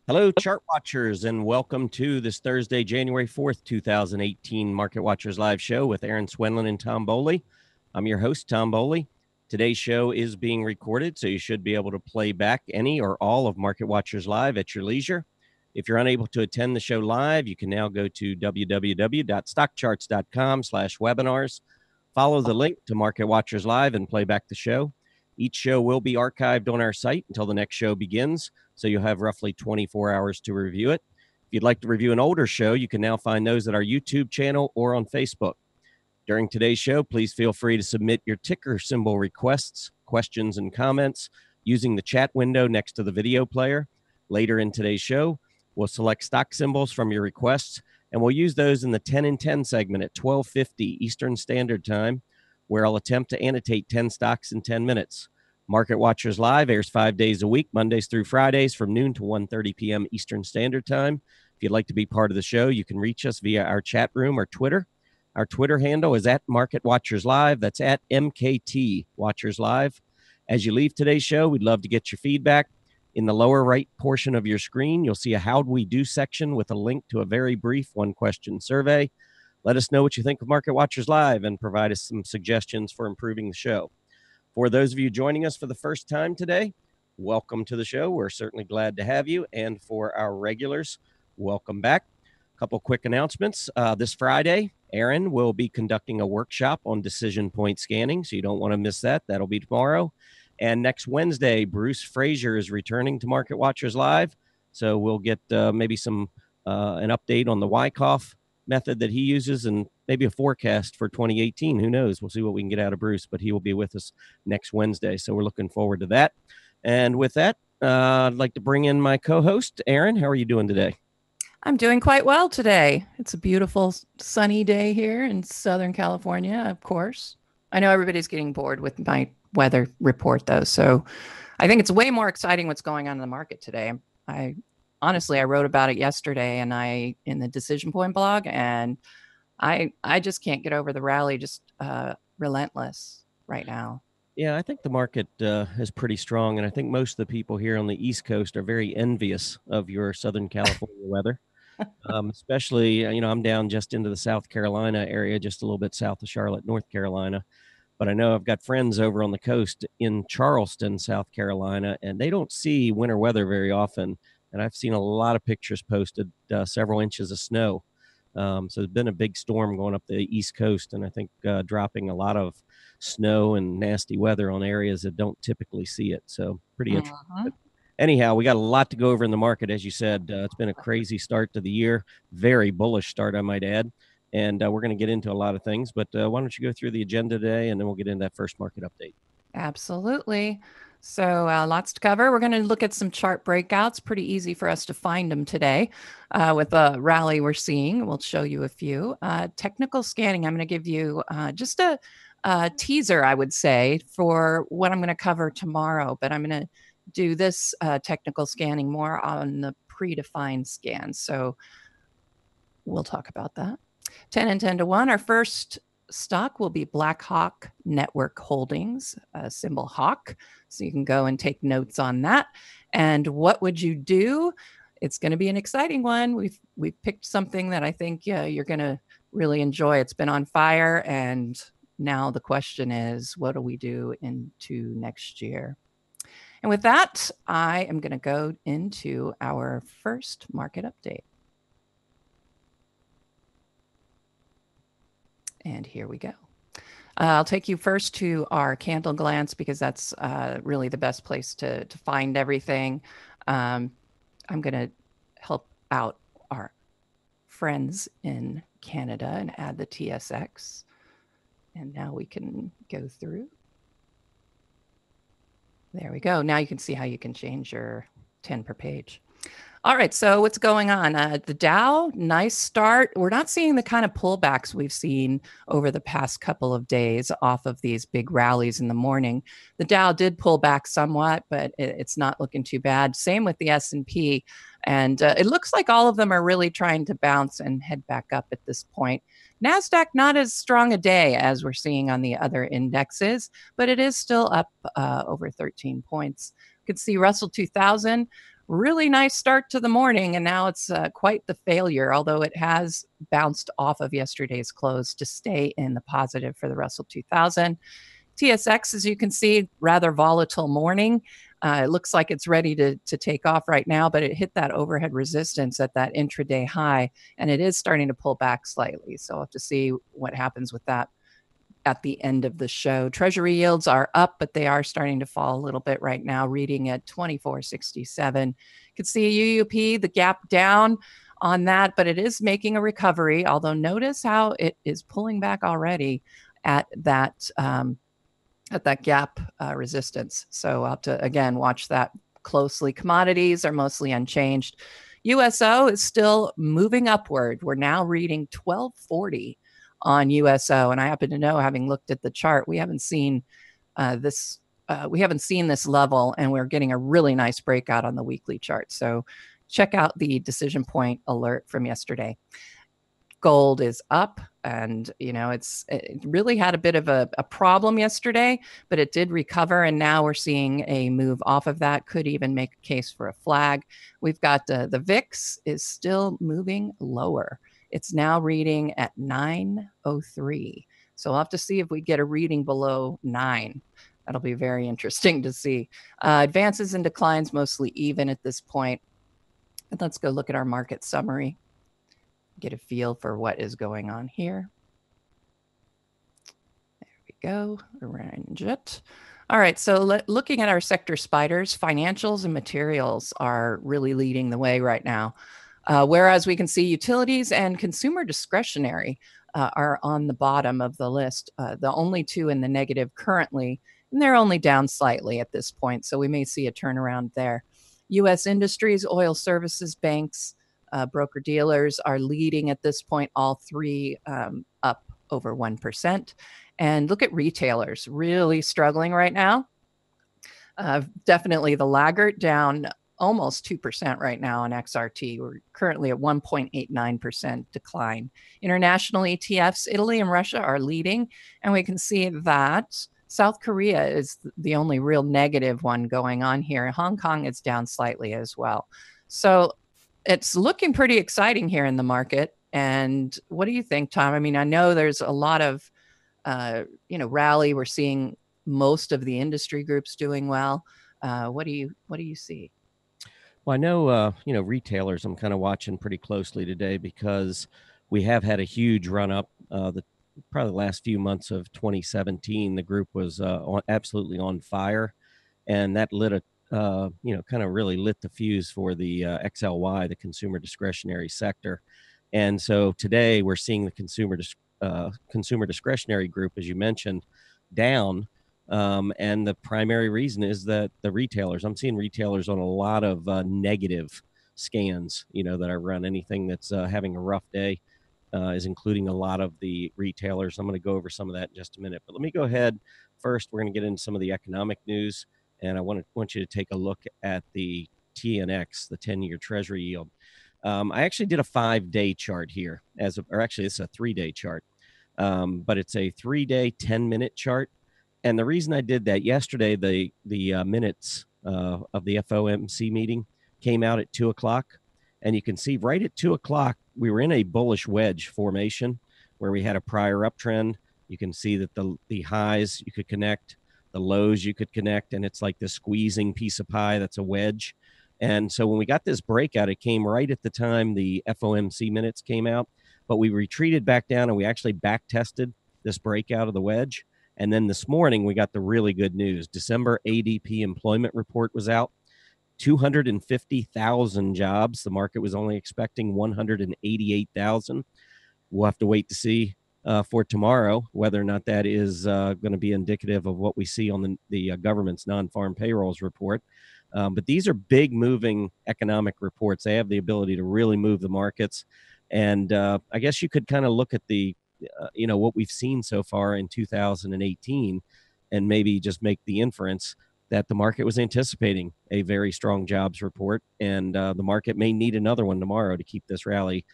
Hello, chart watchers, and welcome to this Thursday, January 4th, 2018 Market Watchers Live show with Aaron Swenlin and Tom Bowley. I'm your host, Tom Bowley. Today's show is being recorded, so you should be able to play back any or all of Market Watchers Live at your leisure. If you're unable to attend the show live, you can now go to www.stockcharts.com/webinars. Follow the link to Market Watchers Live and play back the show. Each show will be archived on our site until the next show begins, so you'll have roughly 24 hours to review it. If you'd like to review an older show, you can now find those at our YouTube channel or on Facebook. During today's show, please feel free to submit your ticker symbol requests, questions, and comments using the chat window next to the video player. Later in today's show, we'll select stock symbols from your requests, and we'll use those in the 10 in 10 segment at 12:50 Eastern Standard Time, where I'll attempt to annotate 10 stocks in 10 minutes. Market Watchers Live airs 5 days a week, Mondays through Fridays from noon to 1:30 p.m. Eastern Standard Time. If you'd like to be part of the show, you can reach us via our chat room or Twitter. Our Twitter handle is at Market Watchers Live. That's at MKT Watchers Live. As you leave today's show, we'd love to get your feedback. In the lower right portion of your screen, you'll see a How'd We Do section with a link to a very brief one-question survey. Let us know what you think of Market Watchers Live and provide us some suggestions for improving the show. For those of you joining us for the first time today, welcome to the show. We're certainly glad to have you. And for our regulars, welcome back. A couple quick announcements. This Friday, Aaron will be conducting a workshop on decision point scanning, so you don't want to miss that. That'll be tomorrow. And next Wednesday, Bruce Frazier is returning to Market Watchers Live, so we'll get maybe some an update on the Wyckoff method that he uses and maybe a forecast for 2018. Who knows? We'll see what we can get out of Bruce, but he will be with us next Wednesday, so we're looking forward to that. And with that, I'd like to bring in my co-host, Aaron. How are you doing today? I'm doing quite well today. It's a beautiful sunny day here in Southern California, of course. I know everybody's getting bored with my weather report, though, so I think it's way more exciting what's going on in the market today. Honestly, I wrote about it yesterday in the Decision Point blog, and I just can't get over the rally, just relentless right now. Yeah, I think the market is pretty strong, and I think most of the people here on the East Coast are very envious of your Southern California weather. Especially, I'm down just into the South Carolina area, just a little bit south of Charlotte, North Carolina. But I know I've got friends over on the coast in Charleston, South Carolina, and they don't see winter weather very often. And I've seen a lot of pictures posted, several inches of snow. So there's been a big storm going up the East Coast, and I think dropping a lot of snow and nasty weather on areas that don't typically see it. So pretty interesting. But anyhow, we got a lot to go over in the market. As you said, it's been a crazy start to the year, very bullish start, I might add. And we're going to get into a lot of things. But why don't you go through the agenda today, and then we'll get into that first market update. Absolutely. So lots to cover. We're going to look at some chart breakouts. Pretty easy for us to find them today with the rally we're seeing. We'll show you a few. Technical scanning, I'm going to give you just a teaser, I would say, for what I'm going to cover tomorrow. But I'm going to do this technical scanning more on the predefined scans. So we'll talk about that. 10 and 10 to 1. Our first stock will be Black Hawk Network Holdings, symbol Hawk. So you can go and take notes on that. And what would you do? It's going to be an exciting one. We've picked something that I think you're going to really enjoy. It's been on fire, and now the question is, what do we do into next year? And with that, I am going to go into our first market update. And here we go. I'll take you first to our candle glance because that's really the best place to find everything. I'm going to help out our friends in Canada and add the TSX. And now we can go through. There we go. Now you can see how you can change your 10 per page. All right, so what's going on? The Dow, nice start. We're not seeing the kind of pullbacks we've seen over the past couple of days off of these big rallies in the morning. The Dow did pull back somewhat, but it's not looking too bad. Same with the S&P. And it looks like all of them are really trying to bounce and head back up at this point. NASDAQ, not as strong a day as we're seeing on the other indexes, but it is still up over 13 points. You can see Russell 2000 really nice start to the morning, and now it's quite the failure, although it has bounced off of yesterday's close to stay in the positive for the Russell 2000. TSX, as you can see, rather volatile morning. It looks like it's ready to take off right now, but it hit that overhead resistance at that intraday high, and it is starting to pull back slightly. So we'll have to see what happens with that at the end of the show. Treasury yields are up, but they are starting to fall a little bit right now, reading at 24.67. You can see UUP, the gap down on that, but it is making a recovery, although notice how it is pulling back already at that gap resistance. So I'll have to, again, watch that closely. Commodities are mostly unchanged. USO is still moving upward. We're now reading 1240 on USO. And I happen to know, having looked at the chart, we haven't seen this level, and we're getting a really nice breakout on the weekly chart. So check out the decision point alert from yesterday. Gold is up, and it really had a bit of a problem yesterday, but it did recover, and now we're seeing a move off of that. Could even make a case for a flag. We've got the VIX is still moving lower. It's now reading at 903. So we'll have to see if we get a reading below 9. That'll be very interesting to see. Advances and declines mostly even at this point. And let's go look at our market summary. Get a feel for what is going on here. There we go. Arrange it. All right, so looking at our sector spiders, financials and materials are really leading the way right now. Whereas we can see utilities and consumer discretionary are on the bottom of the list, the only two in the negative currently, and they're only down slightly at this point, so we may see a turnaround there. U.S. industries, oil services, banks, broker-dealers are leading at this point, all three up over 1%. And look at retailers, really struggling right now. Definitely the laggard, down almost 2% right now on XRT. We're currently at 1.89% decline. International ETFs, Italy and Russia are leading, and we can see that South Korea is the only real negative one going on here. Hong Kong is down slightly as well. So it's looking pretty exciting here in the market. And what do you think, Tom? I mean, I know there's a lot of, rally. We're seeing most of the industry groups doing well. What do you see? Well, I know, retailers I'm kind of watching pretty closely today because we have had a huge run up. Probably the last few months of 2017, the group was absolutely on fire, and that lit kind of really lit the fuse for the XLY, the consumer discretionary sector. And so today we're seeing the consumer discretionary group, as you mentioned, down. And the primary reason is that the retailers, I'm seeing retailers on a lot of negative scans, that are run. Anything that's having a rough day is including a lot of the retailers. I'm going to go over some of that in just a minute. But let me go ahead. First, we're going to get into some of the economic news. And I want you to take a look at the TNX, the 10-year Treasury yield. I actually did a 5-day chart here, actually it's a 3-day chart, but it's a 3-day 10-minute chart. And the reason I did that, yesterday, the minutes of the FOMC meeting came out at 2 o'clock. And you can see right at 2 o'clock, we were in a bullish wedge formation where we had a prior uptrend. You can see that the highs you could connect, the lows you could connect, and it's like this squeezing piece of pie that's a wedge. And so when we got this breakout, it came right at the time the FOMC minutes came out, but we retreated back down and we actually back tested this breakout of the wedge. And then this morning, we got the really good news. December ADP employment report was out. 250,000 jobs. The market was only expecting 188,000. We'll have to wait to see for tomorrow whether or not that is going to be indicative of what we see on the government's non-farm payrolls report. But these are big moving economic reports. They have the ability to really move the markets. And I guess you could kind of look at the what we've seen so far in 2018 and maybe just make the inference that the market was anticipating a very strong jobs report, and the market may need another one tomorrow to keep this rally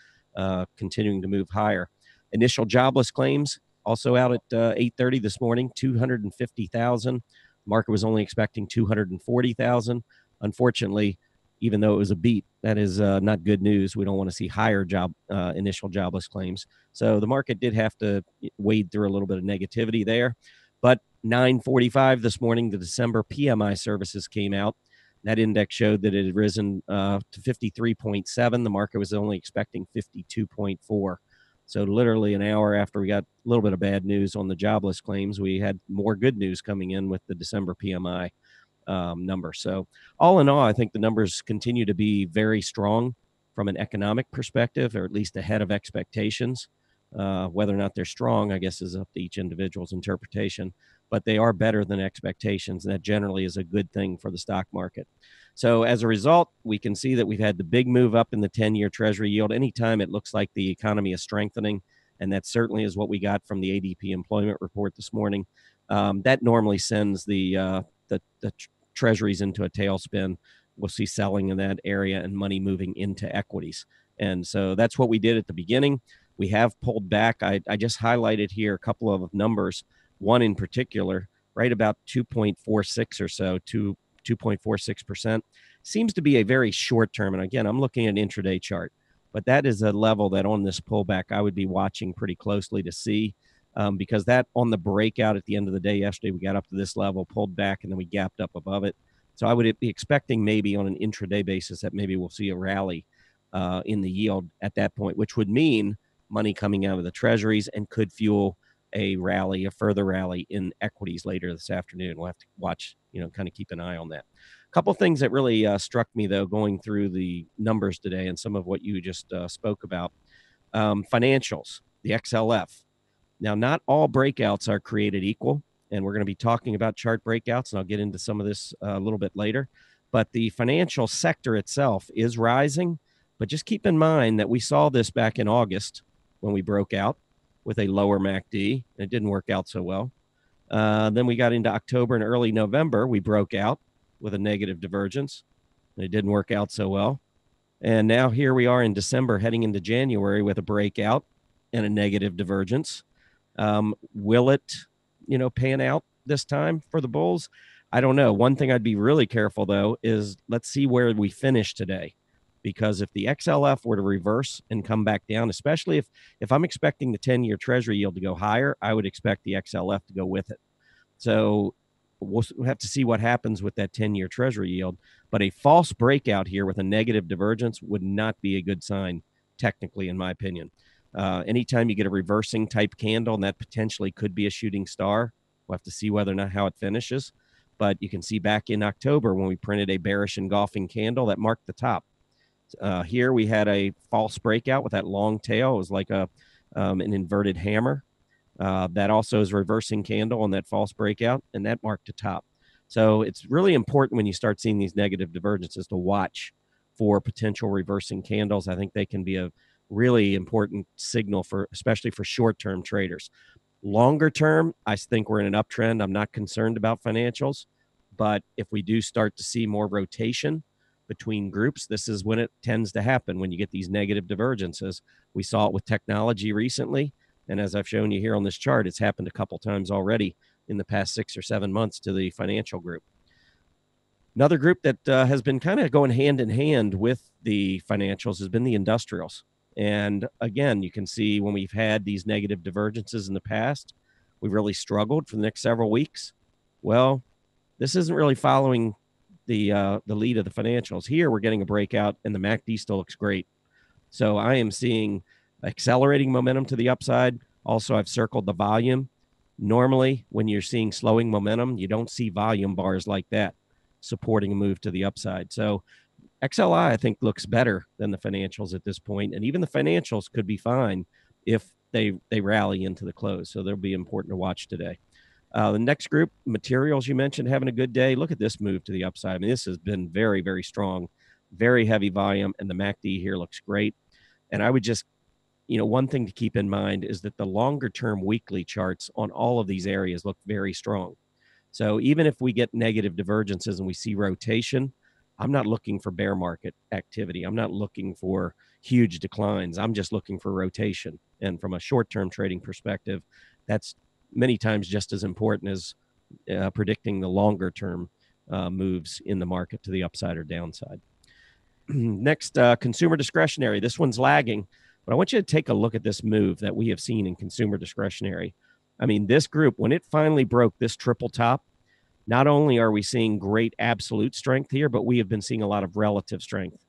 continuing to move higher. Initial jobless claims also out at 8:30 this morning, 250,000. Market was only expecting 240,000. Unfortunately, even though it was a beat. That is not good news. We don't want to see higher initial jobless claims. So the market did have to wade through a little bit of negativity there. But 9:45 this morning, the December PMI services came out. That index showed that it had risen to 53.7. The market was only expecting 52.4. So literally an hour after we got a little bit of bad news on the jobless claims, we had more good news coming in with the December PMI number. So all in all, I think the numbers continue to be very strong from an economic perspective, or at least ahead of expectations. Whether or not they're strong, I guess, is up to each individual's interpretation, but they are better than expectations. And that generally is a good thing for the stock market. So as a result, we can see that we've had the big move up in the 10-year Treasury yield. Anytime it looks like the economy is strengthening, and that certainly is what we got from the ADP employment report this morning, that normally sends the treasuries into a tailspin. We'll see selling in that area and money moving into equities. And so that's what we did at the beginning. We have pulled back. I just highlighted here a couple of numbers. One in particular, right about 2.46 or so, 2.46%, seems to be a very short term. And again, I'm looking at an intraday chart, but that is a level that on this pullback I would be watching pretty closely to see. Because that on the breakout at the end of the day yesterday, we got up to this level, pulled back, and then we gapped up above it. So I would be expecting maybe on an intraday basis that maybe we'll see a rally in the yield at that point, which would mean money coming out of the treasuries and could fuel a rally, a further rally in equities later this afternoon. We'll have to watch, kind of keep an eye on that. A couple of things that really struck me, though, going through the numbers today and some of what you just spoke about. Financials, the XLF. Now, not all breakouts are created equal, and we're going to be talking about chart breakouts, and I'll get into some of this a little bit later. But the financial sector itself is rising, but just keep in mind that we saw this back in August when we broke out with a lower MACD, and it didn't work out so well. Then we got into October and early November, we broke out with a negative divergence, and it didn't work out so well. And now here we are in December heading into January with a breakout and a negative divergence. Will it, pan out this time for the bulls? I don't know. One thing I'd be really careful, though, is let's see where we finish today. Because if the XLF were to reverse and come back down, especially if I'm expecting the 10-year Treasury yield to go higher, I would expect the XLF to go with it. So we'll have to see what happens with that 10-year Treasury yield. But a false breakout here with a negative divergence would not be a good sign, technically, in my opinion. Anytime you get a reversing type candle, and that potentially could be a shooting star, we'll have to see whether or not how it finishes. But you can see back in October when we printed a bearish engulfing candle that marked the top. Here we had a false breakout with that long tail. It was like an inverted hammer. That also is reversing candle on that false breakout, and that marked the top. So it's really important when you start seeing these negative divergences to watch for potential reversing candles. I think they can be a really important signal especially for short-term traders. Longer term, I think we're in an uptrend. I'm not concerned about financials, but if we do start to see more rotation between groups, this is when it tends to happen, when you get these negative divergences. We saw it with technology recently, and as I've shown you here on this chart, it's happened a couple times already in the past 6 or 7 months to the financial group. Another group that has been kind of going hand in hand with the financials has been the industrials. And again, you can see when we've had these negative divergences in the past, we've really struggled for the next several weeks. Well, this isn't really following the lead of the financials. Here, we're getting a breakout, and the MACD still looks great. So I am seeing accelerating momentum to the upside. Also, I've circled the volume. Normally, when you're seeing slowing momentum, you don't see volume bars like that supporting a move to the upside. So XLI, I think, looks better than the financials at this point, and even the financials could be fine if they rally into the close. So they'll be important to watch today. The next group, materials, you mentioned having a good day. Look at this move to the upside. I mean, this has been very, very strong, very heavy volume, and the MACD here looks great. And I would just, one thing to keep in mind is that the longer-term weekly charts on all of these areas look very strong. So even if we get negative divergences and we see rotation, I'm not looking for bear market activity. I'm not looking for huge declines. I'm just looking for rotation. And from a short-term trading perspective, that's many times just as important as predicting the longer-term moves in the market to the upside or downside. Next, consumer discretionary. This one's lagging, but I want you to take a look at this move that we have seen in consumer discretionary. I mean, this group, when it finally broke this triple top, not only are we seeing great absolute strength here, but we have been seeing a lot of relative strength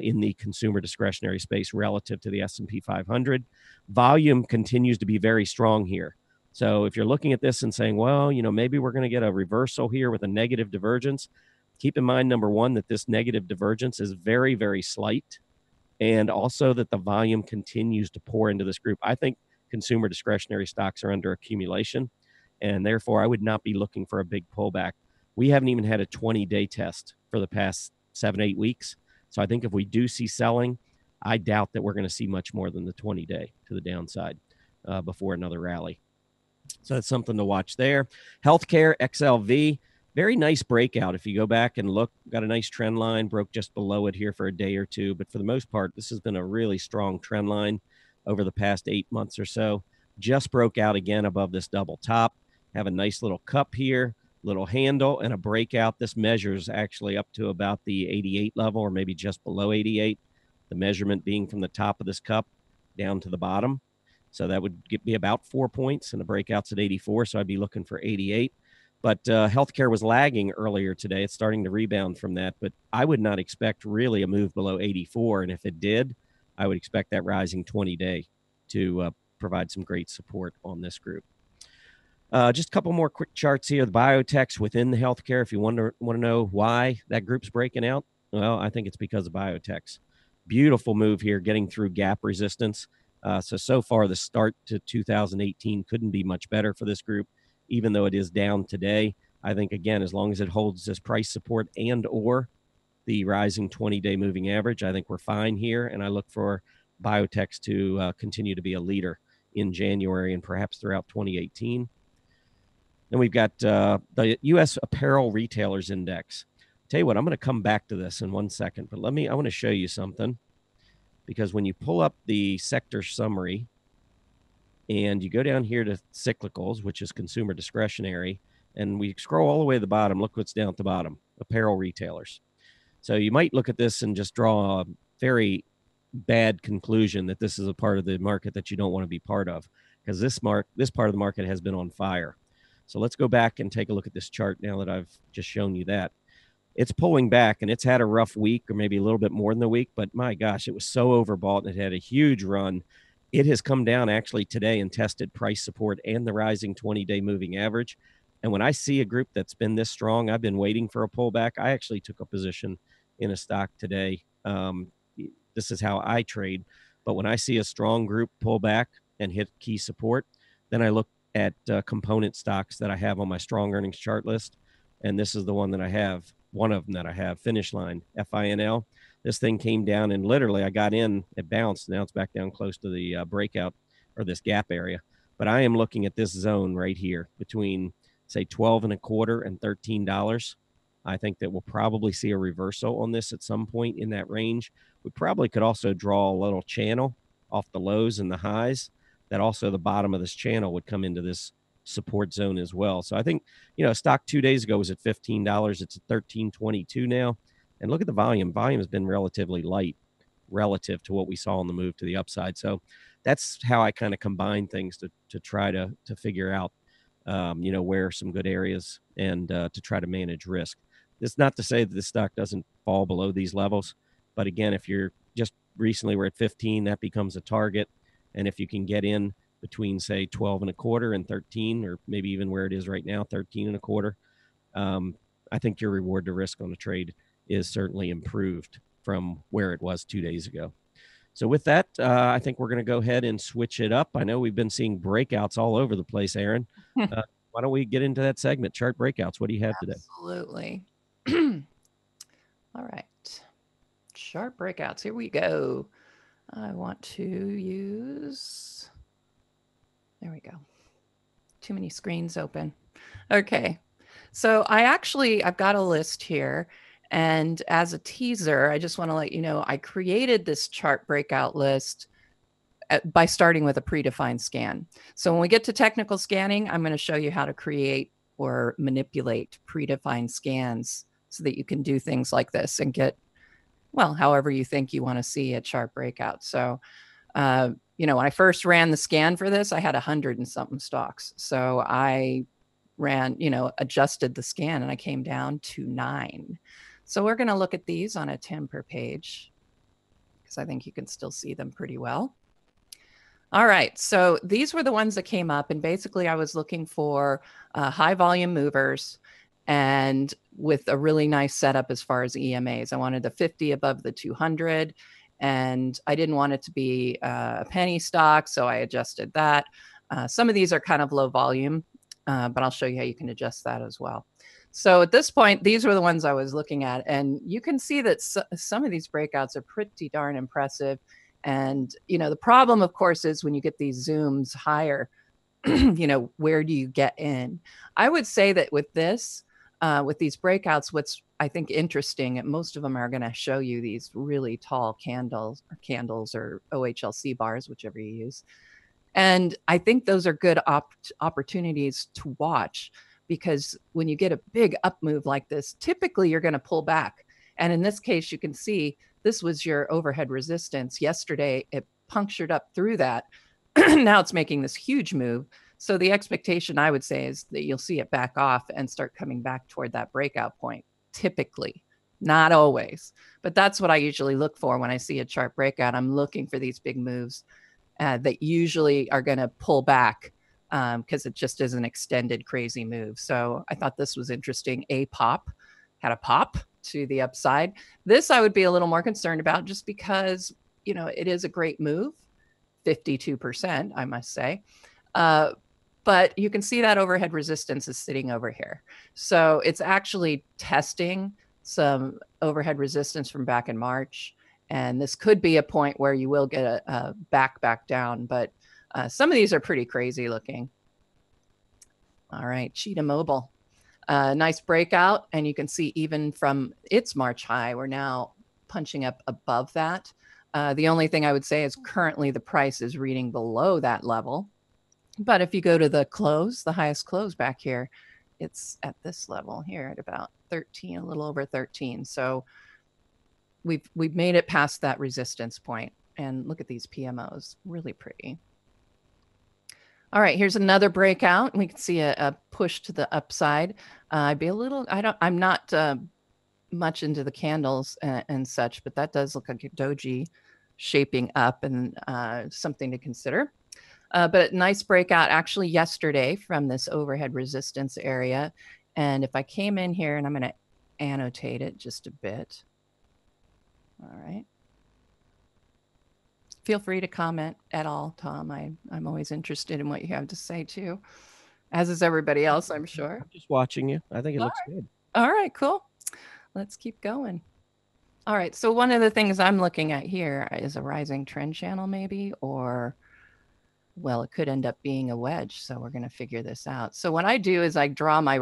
in the consumer discretionary space relative to the S&P 500. Volume continues to be very strong here. So if you're looking at this and saying, well, maybe we're going to get a reversal here with a negative divergence, keep in mind, number one, that this negative divergence is very, very slight, and also that the volume continues to pour into this group. I think consumer discretionary stocks are under accumulation, and therefore I would not be looking for a big pullback. We haven't even had a 20-day test for the past 7-8 weeks. So I think if we do see selling, I doubt that we're going to see much more than the 20-day to the downside before another rally. So that's something to watch there. Healthcare, XLV, very nice breakout. If you go back and look, got a nice trend line, broke just below it here for a day or two. But for the most part, this has been a really strong trend line over the past 8 months or so. Just broke out again above this double top. Have a nice little cup here, little handle, and a breakout. This measures actually up to about the 88 level, or maybe just below 88. The measurement being from the top of this cup down to the bottom. So that would be about 4 points, and the breakout's at 84, so I'd be looking for 88. But healthcare was lagging earlier today. It's starting to rebound from that, but I would not expect really a move below 84, and if it did, I would expect that rising 20-day to provide some great support on this group. Just a couple more quick charts here. The biotechs within the healthcare, if you want to know why that group's breaking out, well, I think it's because of biotechs. Beautiful move here, getting through gap resistance. So far, the start to 2018 couldn't be much better for this group, even though it is down today. I think, again, as long as it holds this price support and or the rising 20-day moving average, I think we're fine here, and I look for biotechs to continue to be a leader in January and perhaps throughout 2018. Then we've got the U.S. Apparel Retailers Index. Tell you what, I'm going to come back to this in 1 second, but I want to show you something, because when you pull up the sector summary and you go down here to cyclicals, which is consumer discretionary, and we scroll all the way to the bottom, look what's down at the bottom, apparel retailers. So you might look at this and just draw a very bad conclusion that this is a part of the market that you don't want to be part of, because this part of the market has been on fire. So let's go back and take a look at this chart now that I've just shown you that. It's pulling back, and it's had a rough week, or maybe a little bit more than the week, but my gosh, it was so overbought, and it had a huge run. It has come down actually today and tested price support and the rising 20-day moving average. And when I see a group that's been this strong, I've been waiting for a pullback. I actually took a position in a stock today. This is how I trade. But when I see a strong group pull back and hit key support, then I look at component stocks that I have on my strong earnings chart list. And this is the one that I have. One of them that I have, Finish Line, FINL. This thing came down, and literally I got in, it bounced. Now it's back down close to the breakout or this gap area. But I am looking at this zone right here between, say, 12 and a quarter and $13. I think that we'll probably see a reversal on this at some point in that range. We probably could also draw a little channel off the lows and the highs, that also the bottom of this channel would come into this support zone as well. So I think, stock 2 days ago was at $15. It's at $13.22 now. And look at the volume. Volume has been relatively light relative to what we saw on the move to the upside. So that's how I kind of combine things to try to figure out, where are some good areas and to try to manage risk. It's not to say that the stock doesn't fall below these levels. But again, if you're just recently we're at 15, that becomes a target. And if you can get in between, say, 12 and a quarter and 13, or maybe even where it is right now, 13 and a quarter, I think your reward to risk on a trade is certainly improved from where it was 2 days ago. So with that, I think we're going to go ahead and switch it up. I know we've been seeing breakouts all over the place, Aaron. Why don't we get into that segment, chart breakouts? What do you have today? Absolutely. All right. Chart breakouts. Here we go. I want to use, there we go. Too many screens open. Okay. So I've got a list here. And as a teaser, I just want to let you know, I created this chart breakout list by starting with a predefined scan. So when we get to technical scanning, I'm going to show you how to create or manipulate predefined scans so that you can do things like this and get well, however you think you want to see a chart breakout. So, when I first ran the scan for this, I had 100 and something stocks. So I ran, adjusted the scan and I came down to 9. So we're going to look at these on a 10 per page because I think you can still see them pretty well. All right, so these were the ones that came up, and basically I was looking for high volume movers and with a really nice setup as far as EMAs. I wanted the 50 above the 200, and I didn't want it to be a penny stock, so I adjusted that. Some of these are kind of low volume, but I'll show you how you can adjust that as well. So at this point, these were the ones I was looking at, and you can see that some of these breakouts are pretty darn impressive. And, the problem, of course, is when you get these zooms higher, where do you get in? I would say that with this, with these breakouts, what's I think interesting, and most of them are going to show you these really tall candles or OHLC bars, whichever you use. And I think those are good opportunities to watch, because when you get a big up move like this, typically you're going to pull back. And in this case, you can see this was your overhead resistance. Yesterday, it punctured up through that. Now it's making this huge move. So the expectation, I would say, is that you'll see it back off and start coming back toward that breakout point, typically. Not always, but that's what I usually look for when I see a chart breakout. I'm looking for these big moves that usually are going to pull back because it just is an extended crazy move. So I thought this was interesting. Had a pop to the upside. This I would be a little more concerned about, just because, it is a great move, 52%, I must say. But you can see that overhead resistance is sitting over here. So it's actually testing some overhead resistance from back in March. And this could be a point where you will get a back down. But some of these are pretty crazy looking. All right, Cheetah Mobile. Nice breakout, and you can see even from its March high, we're now punching up above that. The only thing I would say is currently the price is reading below that level. But if you go to the close, the highest close back here, it's at this level here at about 13, a little over 13. So we've made it past that resistance point. And look at these PMOs, really pretty. All right, here's another breakout. We can see a push to the upside. I'm not much into the candles and such, but that does look like a doji shaping up, and something to consider. But nice breakout actually yesterday from this overhead resistance area. And if I came in here, and I'm going to annotate it just a bit. All right. Feel free to comment at all, Tom. I'm always interested in what you have to say too, as is everybody else, I'm sure. I'm just watching you. I think it looks good. All right, cool. Let's keep going. All right, so one of the things I'm looking at here is a rising trend channel maybe, or, well, it could end up being a wedge. So we're going to figure this out. So what I do is I draw my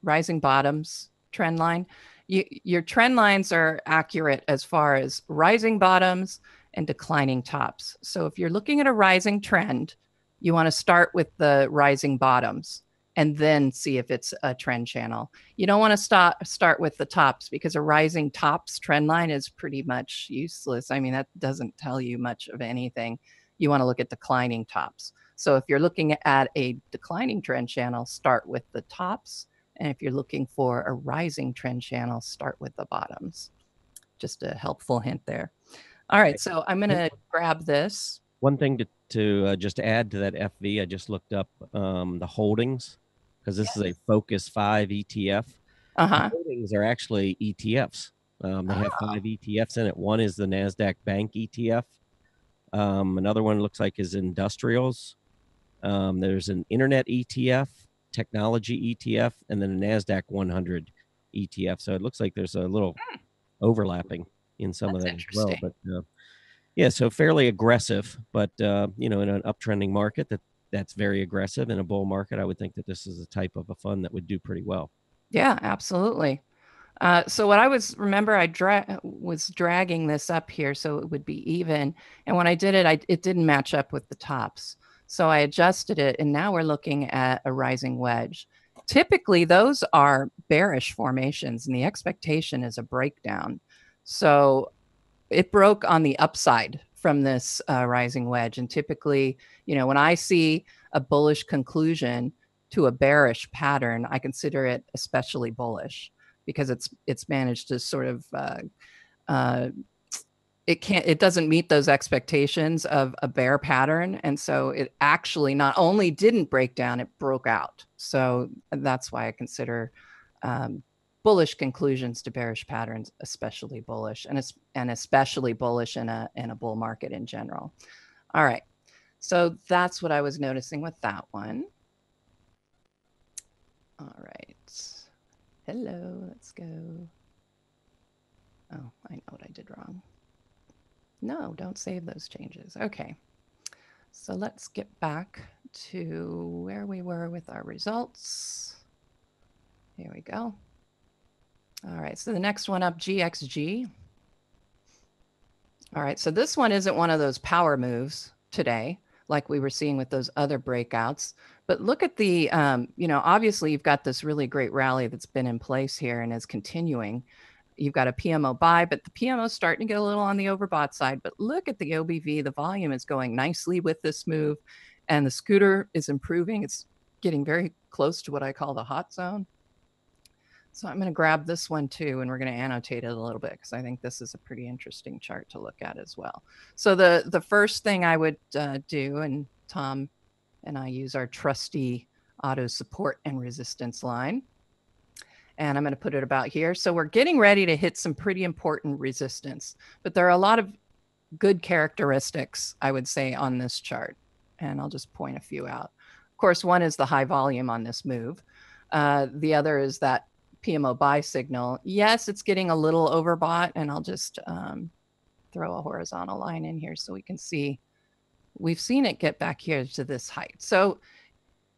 rising bottoms trend line. Your trend lines are accurate as far as rising bottoms and declining tops. So if you're looking at a rising trend, you want to start with the rising bottoms and then see if it's a trend channel. You don't want to start with the tops, because a rising tops trend line is pretty much useless. I mean, that doesn't tell you much of anything. You want to look at declining tops. So if you're looking at a declining trend channel, start with the tops. And if you're looking for a rising trend channel, start with the bottoms. Just a helpful hint there. All right, so I'm going to grab this. One thing to just add to that FV, I just looked up the holdings, because this is a Focus 5 ETF. The holdings are actually ETFs. They have 5 ETFs in it. One is the NASDAQ Bank ETF. Another one looks like is industrials. There's an internet ETF, technology ETF, and then a NASDAQ 100 ETF. So it looks like there's a little overlapping in some of that as well. But yeah, so fairly aggressive, but in an uptrending market that's very aggressive. In a bull market, I would think that this is a type of a fund that would do pretty well. Yeah, absolutely. So what I I was dragging this up here so it would be even. And when I did it, it didn't match up with the tops. So I adjusted it, and now we're looking at a rising wedge. typically those are bearish formations, and the expectation is a breakdown. So it broke on the upside from this rising wedge. And typically, when I see a bullish conclusion to a bearish pattern, I consider it especially bullish because it's managed to sort of it doesn't meet those expectations of a bear pattern. And so it actually not only didn't break down, it broke out. So that's why I consider bullish conclusions to bearish patterns especially bullish, and especially bullish in a bull market in general. All right, so that's what I was noticing with that one. All right, hello, let's go. Oh, I know what I did wrong. No, don't save those changes. Okay, so let's get back to where we were with our results. Here we go. All right, so the next one up, GXG. All right, so this one isn't one of those power moves today, like we were seeing with those other breakouts. But look at the, obviously you've got this really great rally that's been in place here and is continuing. You've got a PMO buy, but the PMO is starting to get a little on the overbought side. But look at the OBV. The volume is going nicely with this move, and the scooter is improving. It's getting very close to what I call the hot zone. So I'm going to grab this one too, and we're going to annotate it a little bit because I think this is a pretty interesting chart to look at as well. So the first thing I would do, and Tom and I use our trusty auto support and resistance line. And I'm going to put it about here. So we're getting ready to hit some pretty important resistance, but there are a lot of good characteristics, I would say, on this chart. And I'll just point a few out. Of course, one is the high volume on this move. The other is that PMO buy signal. Yes, it's getting a little overbought, and I'll just throw a horizontal line in here so we can see. We've seen it get back here to this height. So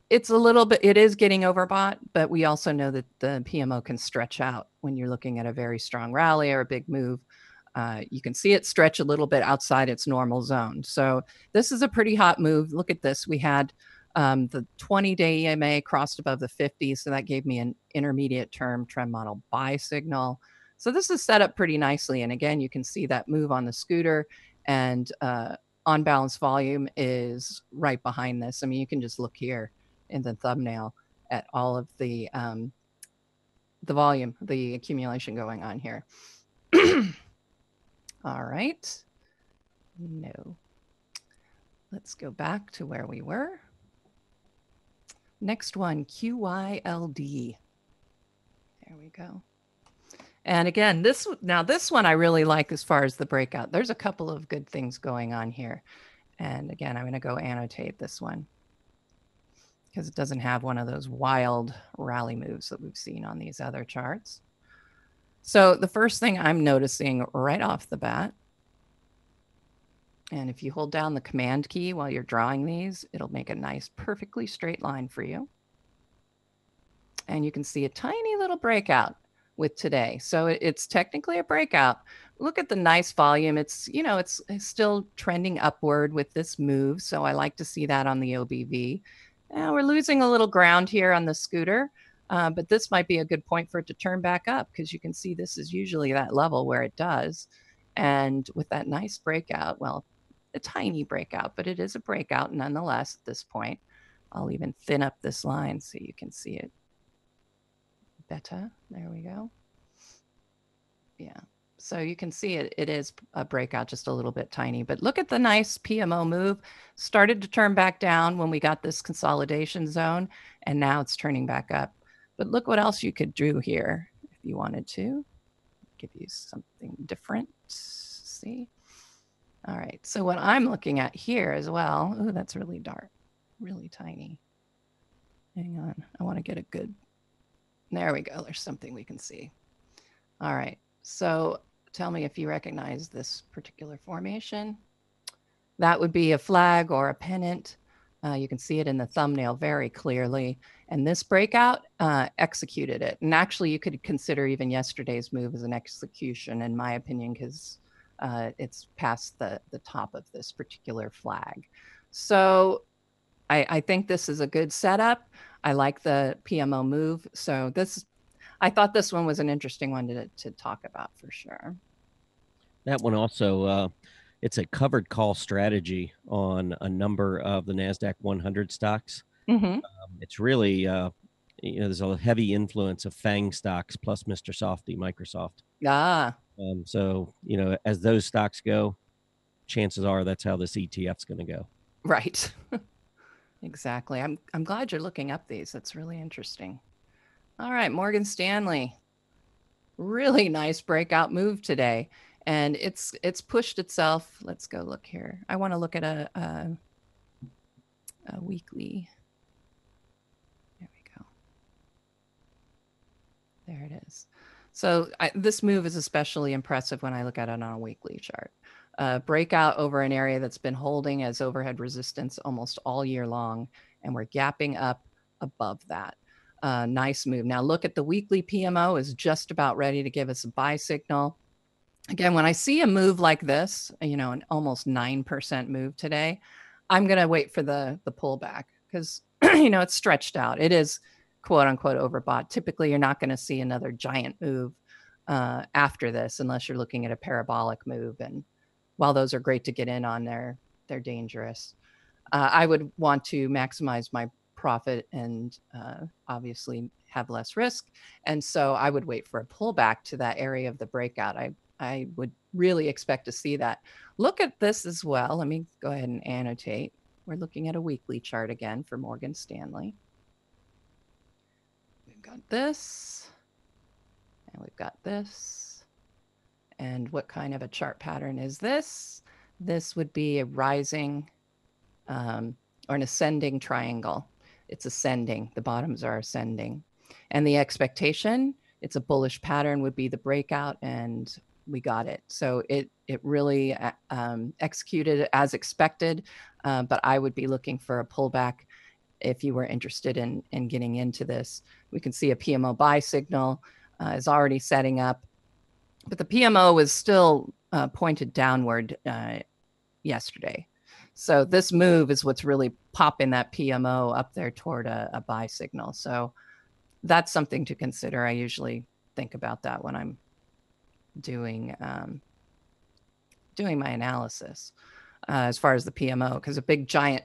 it's a little bit, it is getting overbought, but we also know that the PMO can stretch out when you're looking at a very strong rally or a big move. You can see it stretch a little bit outside its normal zone. So this is a pretty hot move. Look at this. We had the 20-day EMA crossed above the 50, so that gave me an intermediate term trend model buy signal. So this is set up pretty nicely. And again, you can see that move on the scooter, and on balance volume is right behind this. I mean, you can just look here in the thumbnail at all of the volume, the accumulation going on here. All right. No. Let's go back to where we were. Next one, QYLD. There we go. And again, this one I really like as far as the breakout. There's a couple of good things going on here. And again, I'm going to go annotate this one because it doesn't have one of those wild rally moves that we've seen on these other charts. So the first thing I'm noticing right off the bat, and if you hold down the command key while you're drawing these, it'll make a nice, perfectly straight line for you. And you can see a tiny little breakout with today. So it's technically a breakout. Look at the nice volume. It's, it's still trending upward with this move. So I like to see that on the OBV. We're losing a little ground here on the scooter, but this might be a good point for it to turn back up because you can see this is usually that level where it does. And with that nice breakout, well, a tiny breakout, but it is a breakout nonetheless at this point. I'll even thin up this line so you can see it better. There we go. Yeah. So you can see it is a breakout, just a little bit tiny, but look at the nice PMO move. Started to turn back down when we got this consolidation zone, and now it's turning back up. But look what else you could do here if you wanted to. Give you something different. See? All right. So what I'm looking at here as well, oh, that's really dark, really tiny. Hang on. I want to get a good, there we go. There's something we can see. All right. So tell me if you recognize this particular formation. That would be a flag or a pennant. You can see it in the thumbnail very clearly. And this breakout executed it. And actually, you could consider even yesterday's move as an execution, in my opinion, because it's past the top of this particular flag. So I think this is a good setup. I like the PMO move. So I thought this one was an interesting one to talk about for sure. That one also, it's a covered call strategy on a number of the NASDAQ 100 stocks. Mm-hmm. It's really, there's a heavy influence of FANG stocks plus Mr. Softy, Microsoft. Ah, So, as those stocks go, chances are that's how this ETF's going to go. right. Exactly. I'm glad you're looking up these. That's really interesting. All right, Morgan Stanley. Really nice breakout move today. And it's pushed itself. Let's go look here. I want to look at a weekly. There we go. There it is. So this move is especially impressive when I look at it on a weekly chart. Breakout over an area that's been holding as overhead resistance almost all year long, and we're gapping up above that. Nice move. Now look at the weekly PMO is just about ready to give us a buy signal. Again, when I see a move like this, an almost 9% move today, I'm going to wait for the pullback because, it's stretched out. It is quote unquote overbought. Typically, you're not going to see another giant move after this unless you're looking at a parabolic move. And while those are great to get in on, they're dangerous. I would want to maximize my profit and obviously have less risk. And so I would wait for a pullback to that area of the breakout. I would really expect to see that. Look at this as well. Let me go ahead and annotate. We're looking at a weekly chart again for Morgan Stanley. We've got this, and we've got this. And what kind of a chart pattern is this? This would be a rising or an ascending triangle. It's ascending. The bottoms are ascending. And the expectation, it's a bullish pattern, would be the breakout, and we got it. So it really executed as expected, but I would be looking for a pullback if you were interested in getting into this. We can see a PMO buy signal is already setting up, but the PMO was still pointed downward yesterday. So this move is what's really popping that PMO up there toward a buy signal. So that's something to consider. I usually think about that when I'm doing my analysis as far as the PMO, because a big giant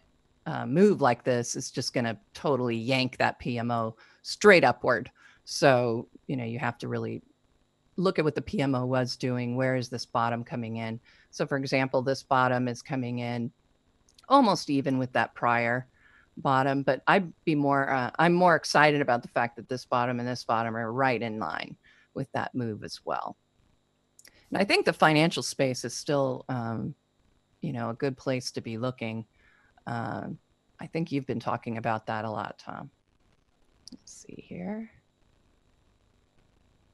move like this is just going to totally yank that PMO straight upward. So, you have to really look at what the PMO was doing. Where is this bottom coming in? So for example, this bottom is coming in almost even with that prior bottom, but I'm more excited about the fact that this bottom and this bottom are right in line with that move as well. And I think the financial space is still, a good place to be looking. I think you've been talking about that a lot, Tom. Let's see here.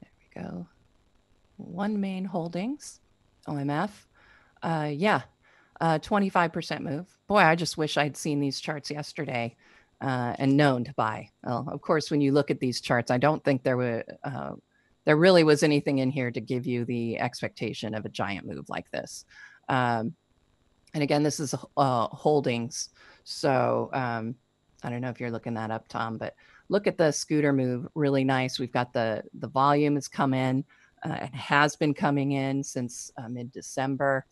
There we go. OneMain Holdings, OMF. 25% move. Boy, I just wish I'd seen these charts yesterday and known to buy. Well, of course, when you look at these charts, I don't think there really was anything in here to give you the expectation of a giant move like this. And again, this is holdings. So I don't know if you're looking that up, Tom, but look at the scooter move. Really nice. We've got the volume has come in. It has been coming in since mid-December.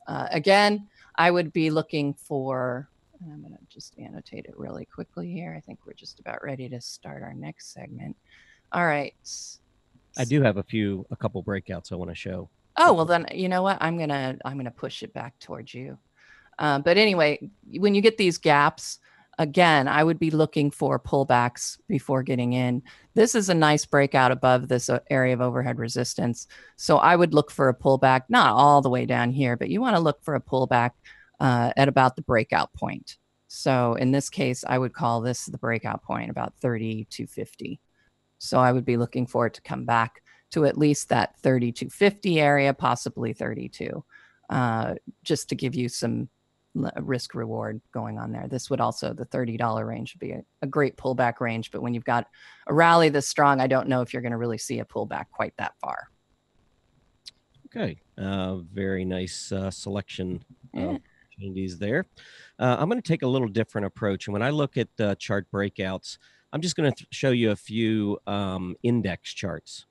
Again, I would be looking for, and I'm going to just annotate it really quickly here. I think we're just about ready to start our next segment. All right. I do have a couple breakouts I want to show. Oh, well then, you know what? I'm going to push it back towards you. But anyway, when you get these gaps, again, I would be looking for pullbacks before getting in. This is a nice breakout above this area of overhead resistance. So I would look for a pullback, not all the way down here, but you want to look for a pullback at about the breakout point. So in this case, I would call this the breakout point, about 3250. So I would be looking for it to come back to at least that 3250 area, possibly 32, just to give you some risk reward going on there. This would also, the $30 range would be a great pullback range, but when you've got a rally this strong, I don't know if you're going to really see a pullback quite that far. Okay, very nice selection of opportunities there. I'm going to take a little different approach, and when I look at chart breakouts, I'm just going to show you a few index charts.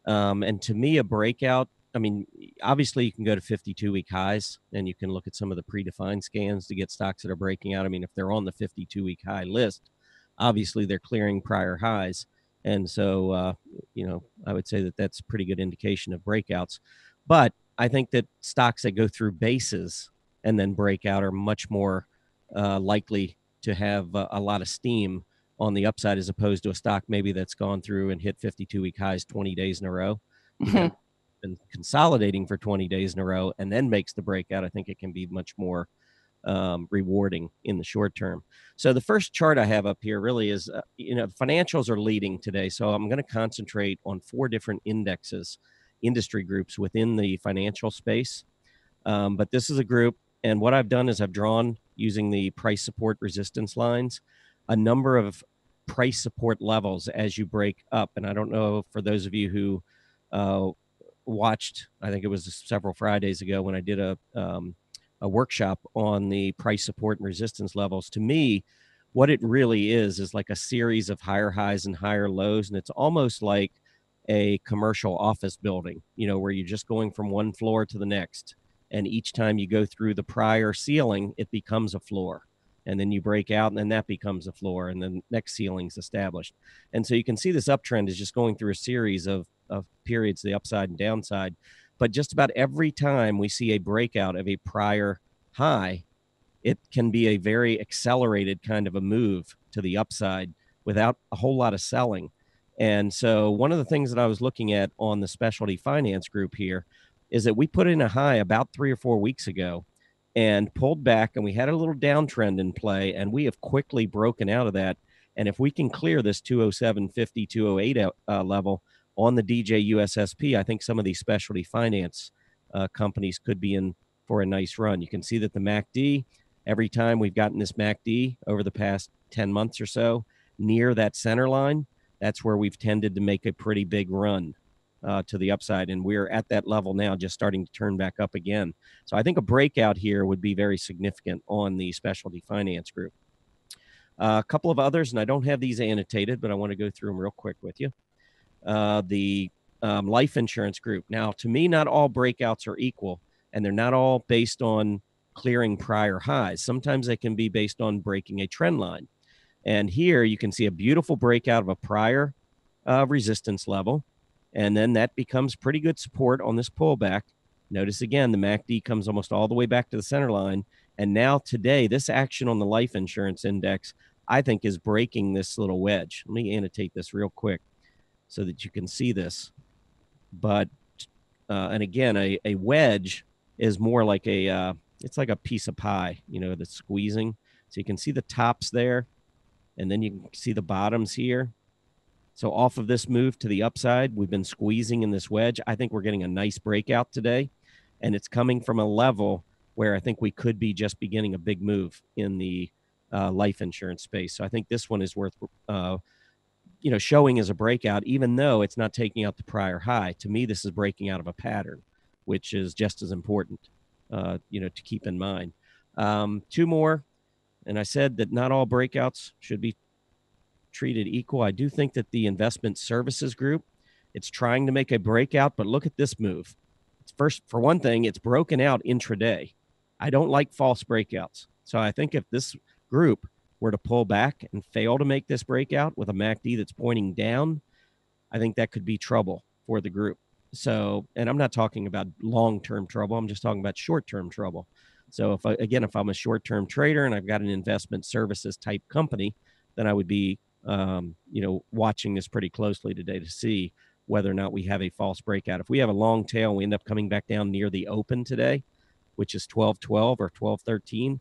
And to me, a breakout, I mean, obviously you can go to 52-week highs and you can look at some of the predefined scans to get stocks that are breaking out. I mean, if they're on the 52-week high list, obviously they're clearing prior highs. And so, I would say that that's a pretty good indication of breakouts. But I think that stocks that go through bases and then break out are much more likely to have a lot of steam on the upside, as opposed to a stock maybe that's gone through and hit 52-week highs 20 days in a row. Because been consolidating for 20 days in a row and then makes the breakout. I think it can be much more rewarding in the short term. So the first chart I have up here really is, financials are leading today. So I'm going to concentrate on 4 different indexes, industry groups within the financial space. But this is a group, and what I've done is I've drawn, using the price support resistance lines, a number of price support levels as you break up. And I don't know, for those of you who watched, I think it was several Fridays ago when I did a workshop on the price support and resistance levels. To me, what it really is like a series of higher highs and higher lows. And it's almost like a commercial office building, where you're just going from one floor to the next. And each time you go through the prior ceiling, it becomes a floor. And then you break out, and then that becomes a floor, and then next ceiling's established. And so you can see this uptrend is just going through a series of periods, the upside and downside. But just about every time we see a breakout of a prior high, it can be a very accelerated kind of a move to the upside without a whole lot of selling. And so one of the things that I was looking at on the specialty finance group here is that we put in a high about 3 or 4 weeks ago and pulled back, and we had a little downtrend in play, and we have quickly broken out of that. And if we can clear this 207.50, 208 level on the DJUSSP, I think some of these specialty finance companies could be in for a nice run. You can see that the MACD, every time we've gotten this MACD over the past 10 months or so near that center line, that's where we've tended to make a pretty big run to the upside. And we're at that level now, just starting to turn back up again. So I think a breakout here would be very significant on the specialty finance group. A couple of others, and I don't have these annotated, but I want to go through them real quick with you. The life insurance group. Now, to me, not all breakouts are equal, and they're not all based on clearing prior highs. Sometimes they can be based on breaking a trend line. And here you can see a beautiful breakout of a prior resistance level, and then that becomes pretty good support on this pullback. Notice again, the MACD comes almost all the way back to the center line. And now today, this action on the life insurance index, I think, is breaking this little wedge. Let me annotate this real quick so that you can see this. But, and again, a wedge is more like it's like a piece of pie, that's squeezing. So you can see the tops there, and then you can see the bottoms here. So off of this move to the upside, we've been squeezing in this wedge. I think we're getting a nice breakout today, and it's coming from a level where I think we could be just beginning a big move in the life insurance space. So I think this one is worth showing as a breakout, even though it's not taking out the prior high. To me, this is breaking out of a pattern, which is just as important, to keep in mind. 2 more, and I said that not all breakouts should be treated equal. I do think that the investment services group, it's trying to make a breakout, but look at this move. First, for one thing, it's broken out intraday. I don't like false breakouts. So I think if this group were to pull back and fail to make this breakout with a MACD that's pointing down, I think that could be trouble for the group. So, and I'm not talking about long-term trouble. I'm just talking about short-term trouble. So if I'm a short-term trader and I've got an investment services type company, then I would be watching this pretty closely today to see whether or not we have a false breakout. If we have a long tail and we end up coming back down near the open today, which is 12.12 or 12.13,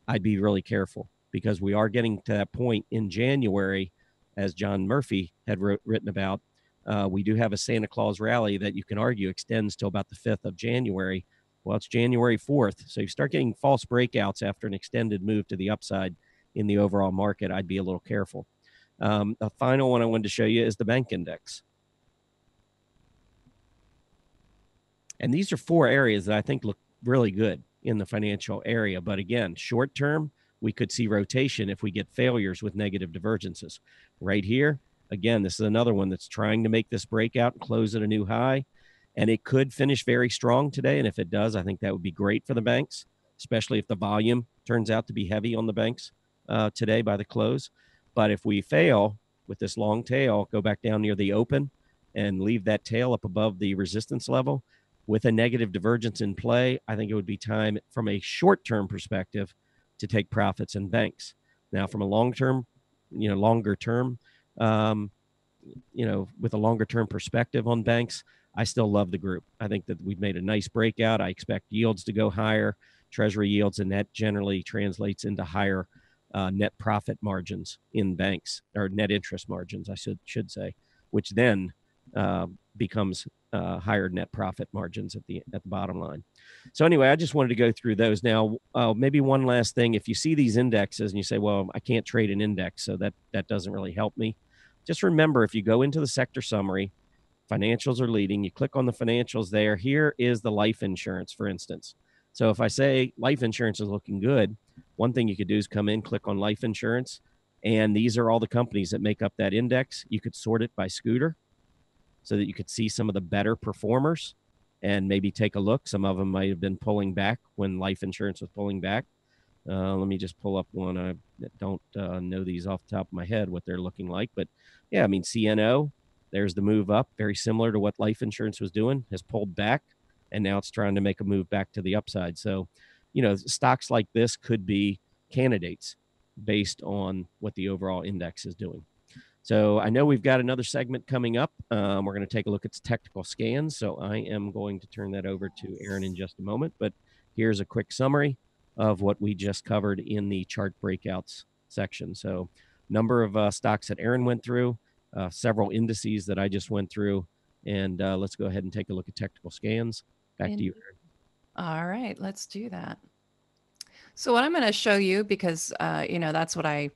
I'd be really careful, because we are getting to that point in January, as John Murphy had written about. We do have a Santa Claus rally that you can argue extends till about the 5th of January. Well, it's January 4th. So you start getting false breakouts after an extended move to the upside in the overall market, I'd be a little careful. A final one I wanted to show you is the bank index. And these are 4 areas that I think look really good in the financial area. But again, short term, we could see rotation if we get failures with negative divergences. Right here, again, this is another one that's trying to make this breakout and close at a new high. And it could finish very strong today. And if it does, I think that would be great for the banks, especially if the volume turns out to be heavy on the banks today by the close. But if we fail with this long tail, go back down near the open and leave that tail up above the resistance level with a negative divergence in play, I think it would be time from a short-term perspective to take profits in banks. Now, from a long-term, longer term, with a longer term perspective on banks, I still love the group. I think that we've made a nice breakout. I expect yields to go higher, treasury yields, and that generally translates into higher net profit margins in banks, or net interest margins, I should say, which then becomes higher net profit margins at the bottom line. So anyway, I just wanted to go through those. Now, maybe one last thing. If you see these indexes and you say, well, I can't trade an index, so that doesn't really help me. Just remember, if you go into the sector summary, financials are leading, you click on the financials there. Here is the life insurance, for instance. So if I say life insurance is looking good, one thing you could do is come in, click on life insurance, and these are all the companies that make up that index. You could sort it by scooter so that you could see some of the better performers and maybe take a look. Some of them might have been pulling back when life insurance was pulling back. Let me just pull up one. I don't know these off the top of my head, what they're looking like. But yeah, I mean, CNO, there's the move up, very similar to what life insurance was doing, has pulled back, and now it's trying to make a move back to the upside. So, stocks like this could be candidates based on what the overall index is doing. So I know we've got another segment coming up. We're going to take a look at technical scans. So I am going to turn that over to Aaron in just a moment. But here's a quick summary of what we just covered in the chart breakouts section. So number of stocks that Aaron went through, several indices that I just went through, and let's go ahead and take a look at technical scans. Back to you, Aaron. All right, let's do that. So what I'm going to show you, because, that's what I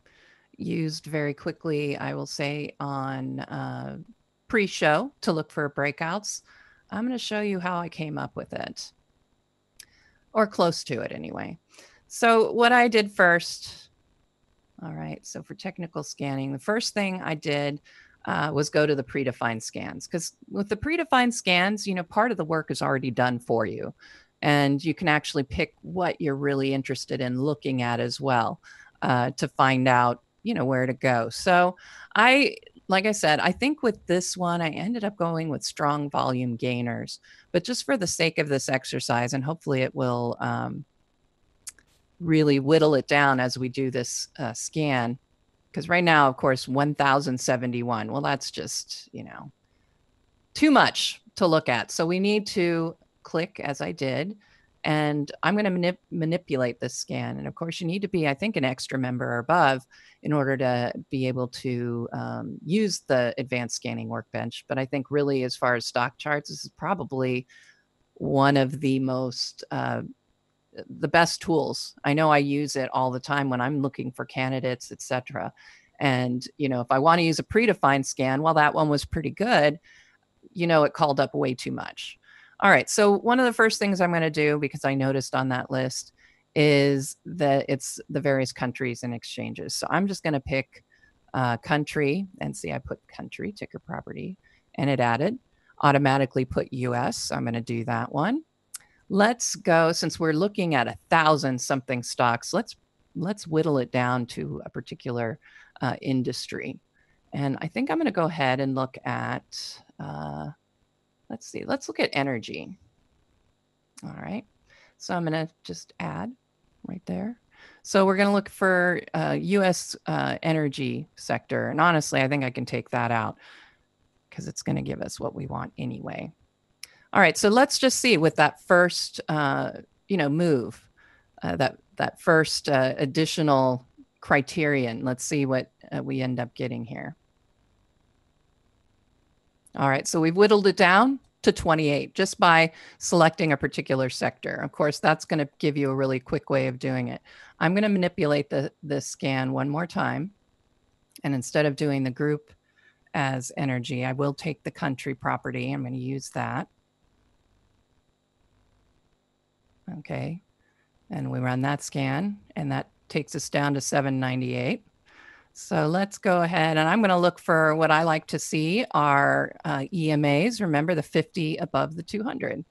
used very quickly, I will say, on pre-show to look for breakouts. I'm going to show you how I came up with it, or close to it anyway. So what I did first, all right, so for technical scanning, the first thing I did was go to the predefined scans, because with the predefined scans, part of the work is already done for you, and you can actually pick what you're really interested in looking at as well to find out, where to go. So like I said, I think with this one, I ended up going with strong volume gainers, but just for the sake of this exercise, and hopefully it will really whittle it down as we do this scan. Because right now, of course, 1,071. Well, that's just, too much to look at. So we need to click, as I did, and I'm going to manipulate this scan. And of course, you need to be, I think, an extra member or above in order to be able to use the advanced scanning workbench. But I think really, as far as stock charts, this is probably one of the most the best tools. I know I use it all the time when I'm looking for candidates, etc. And, if I want to use a predefined scan, well, that one was pretty good. It called up way too much. All right. So one of the first things I'm going to do, because I noticed on that list, is that it's the various countries and exchanges. So I'm just going to pick country, and see, I put country, ticker property, and it added automatically put US. So I'm going to do that one. Let's go, since we're looking at 1,000 something stocks, let's whittle it down to a particular industry. And I think I'm going to go ahead and look at, let's look at energy. All right. So I'm going to just add right there. So we're going to look for US energy sector. And honestly, I think I can take that out because it's going to give us what we want anyway. All right, so let's just see with that first, move, that first additional criterion. Let's see what we end up getting here. All right, so we've whittled it down to 28 just by selecting a particular sector. Of course, that's going to give you a really quick way of doing it. I'm going to manipulate the scan one more time, and instead of doing the group as energy, I will take the country property. I'm going to use that. Okay, and we run that scan, and that takes us down to 798. So let's go ahead, and I'm going to look for what I like to see are EMAs. Remember the 50 above the 200.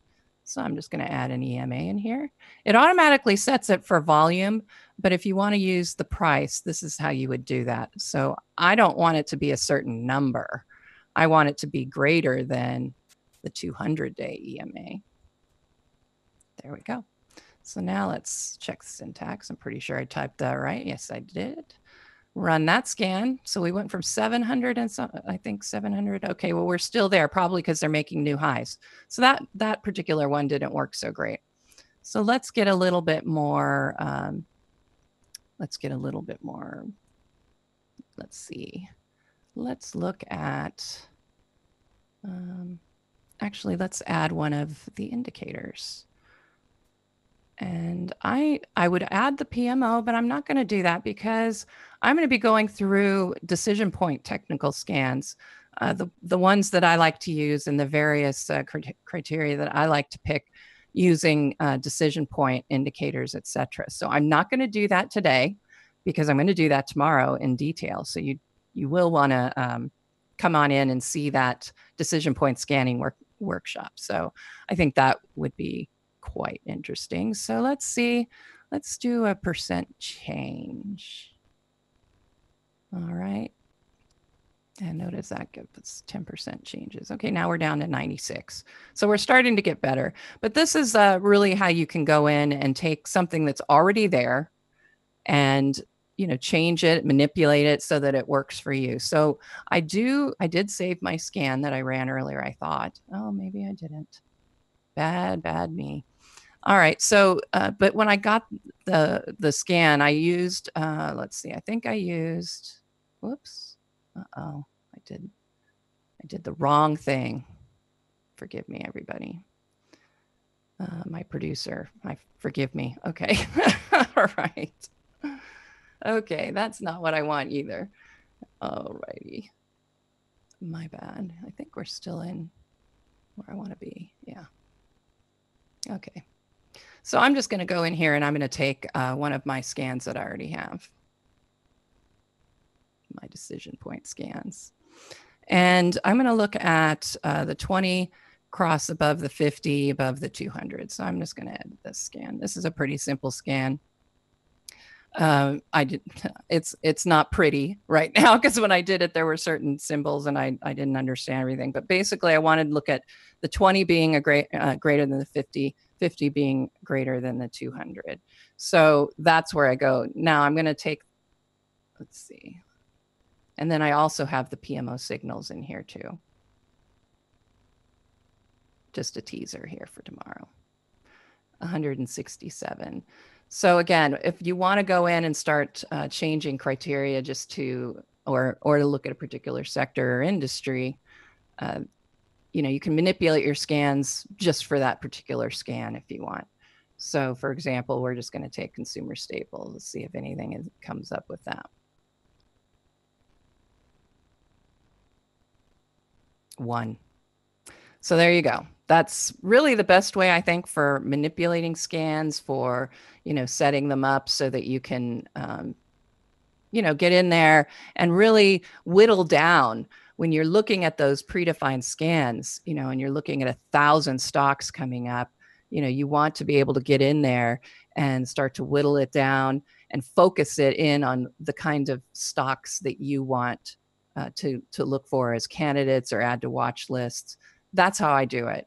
So I'm just going to add an EMA in here. It automatically sets it for volume, but if you want to use the price, this is how you would do that. So I don't want it to be a certain number. I want it to be greater than the 200-day EMA. There we go. So now let's check the syntax. I'm pretty sure I typed that right. Yes, I did. Run that scan. So we went from 700 and some, I think 700. Okay, well, we're still there, probably because they're making new highs. So that particular one didn't work so great. So let's get a little bit more. Let's see. Let's look at, actually, let's add one of the indicators. And I would add the PMO, but I'm not going to do that because I'm going to be going through decision point technical scans, the ones that I like to use and the various criteria that I like to pick using decision point indicators, etc. So I'm not going to do that today because I'm going to do that tomorrow in detail. So you will want to come on in and see that decision point scanning workshop. So I think that would be quite interesting. So let's see, let's do a percent change. All right. And notice that gives us 10% changes. Okay, now we're down to 96. So we're starting to get better. But this is really how you can go in and take something that's already there and change it, manipulate it so that it works for you. So I did save my scan that I ran earlier, I thought. Oh, maybe I didn't. Bad me. All right. So, but when I got the scan, I used, let's see, I think I used, whoops. Uh-oh, I did the wrong thing. Forgive me, everybody. My producer, forgive me. Okay. All right. Okay. That's not what I want either. All righty. My bad. I think we're still in where I want to be. Yeah. Okay. So I'm just going to go in here and I'm going to take one of my scans that I already have. My decision point scans. And I'm going to look at the 20 cross above the 50, above the 200. So I'm just going to add this scan. This is a pretty simple scan. It's not pretty right now because when I did it, there were certain symbols and I didn't understand everything. But basically, I wanted to look at the 20 being a greater than the 50, 50 being greater than the 200. So that's where I go. Now I'm going to take, let's see. And then I also have the PMO signals in here too. Just a teaser here for tomorrow. 167. So again, if you want to go in and start changing criteria just to, or to look at a particular sector or industry, you can manipulate your scans just for that particular scan if you want. So for example, we're just going to take consumer staples. Let's see if anything comes up with that. 1. So there you go. That's really the best way, I think, for manipulating scans, for, setting them up so that you can, get in there and really whittle down when you're looking at those predefined scans, and you're looking at 1,000 stocks coming up, you want to be able to get in there and start to whittle it down and focus it in on the kind of stocks that you want to look for as candidates or add to watch lists. That's how I do it.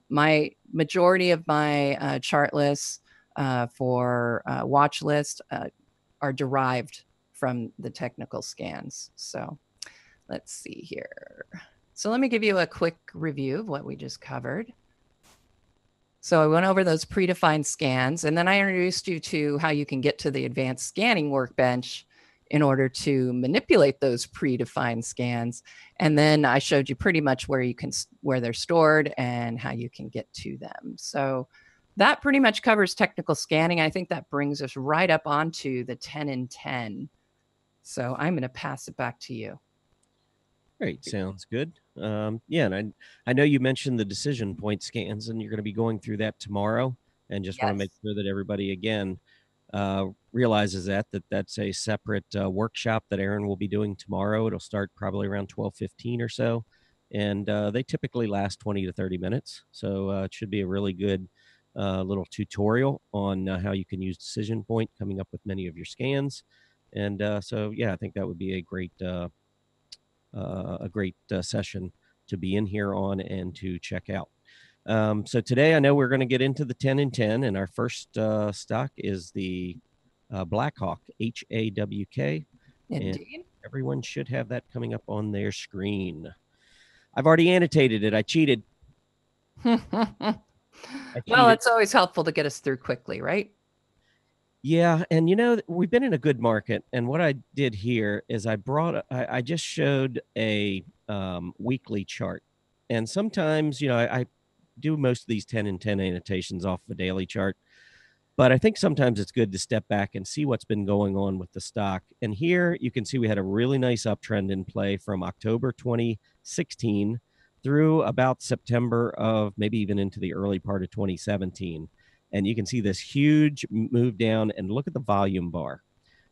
My majority of my chart lists for watch list are derived from the technical scans. So let's see here. So let me give you a quick review of what we just covered. So I went over those predefined scans, and then I introduced you to how you can get to the advanced scanning workbench in order to manipulate those predefined scans. And then I showed you pretty much where they're stored and how you can get to them. So that pretty much covers technical scanning. I think that brings us right up onto the 10 and 10. So I'm going to pass it back to you. Great. Sounds good. Yeah. And I know you mentioned the decision point scans, and you're going to be going through that tomorrow. And just want to make sure that everybody, again, realizes that's a separate workshop that Aaron will be doing tomorrow. It'll start probably around 12:15 or so, and they typically last 20 to 30 minutes. So it should be a really good little tutorial on how you can use Decision Point, coming up with many of your scans. And so, yeah, I think that would be a great session to be in here on and to check out. So today I know we're going to get into the 10 and 10, and our first stock is the Blackhawk, HAWK. And Indeed. everyone should have that coming up on their screen. I've already annotated it. I cheated. Well, it's always helpful to get us through quickly, right? Yeah, and we've been in a good market, and what I did here is I just showed a weekly chart, and sometimes I do most of these 10 and 10 annotations off of a daily chart, but I think sometimes it's good to step back and see what's been going on with the stock. And here you can see we had a really nice uptrend in play from October 2016 through about September of maybe even into the early part of 2017. And you can see this huge move down, and look at the volume bar.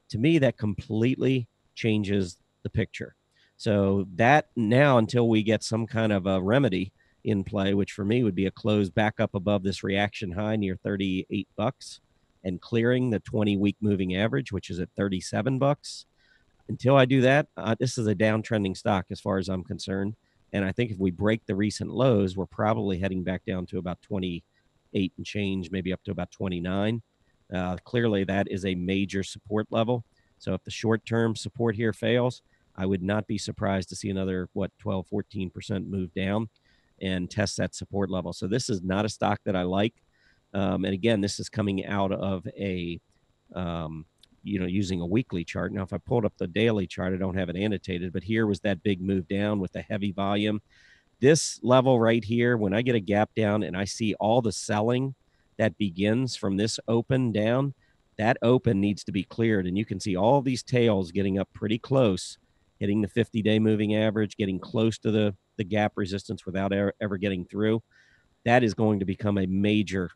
To me, that completely changes the picture. So that now, until we get some kind of a remedy in play, which for me would be a close back up above this reaction high near $38 and clearing the 20-week moving average, which is at $37. Until I do that, this is a downtrending stock as far as I'm concerned. And I think if we break the recent lows, we're probably heading back down to about 28 and change, maybe up to about 29. Clearly, that is a major support level. So if the short-term support here fails, I would not be surprised to see another, 12, 14% move down and test that support level. So this is not a stock that I like. And again, this is coming out of a, using a weekly chart. Now, if I pulled up the daily chart, I don't have it annotated, but here was that big move down with the heavy volume. This level right here, when I get a gap down and I see all the selling that begins from this open down, that open needs to be cleared. And you can see all these tails getting up pretty close, hitting the 50-day moving average, getting close to the gap resistance without ever getting through. That is going to become a major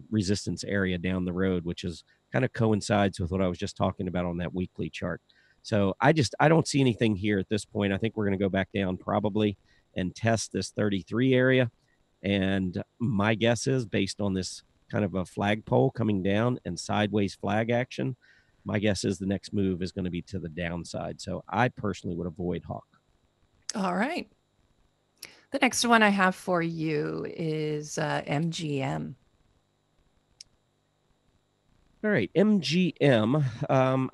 resistance area down the road, which is kind of coincides with what I was just talking about on that weekly chart. So I don't see anything here at this point. I think we're going to go back down probably and test this 33 area. And my guess is, based on this kind of a flagpole coming down and sideways flag action, my guess is the next move is going to be to the downside. So I personally would avoid Hawk. All right. The next one I have for you is MGM. All right, MGM.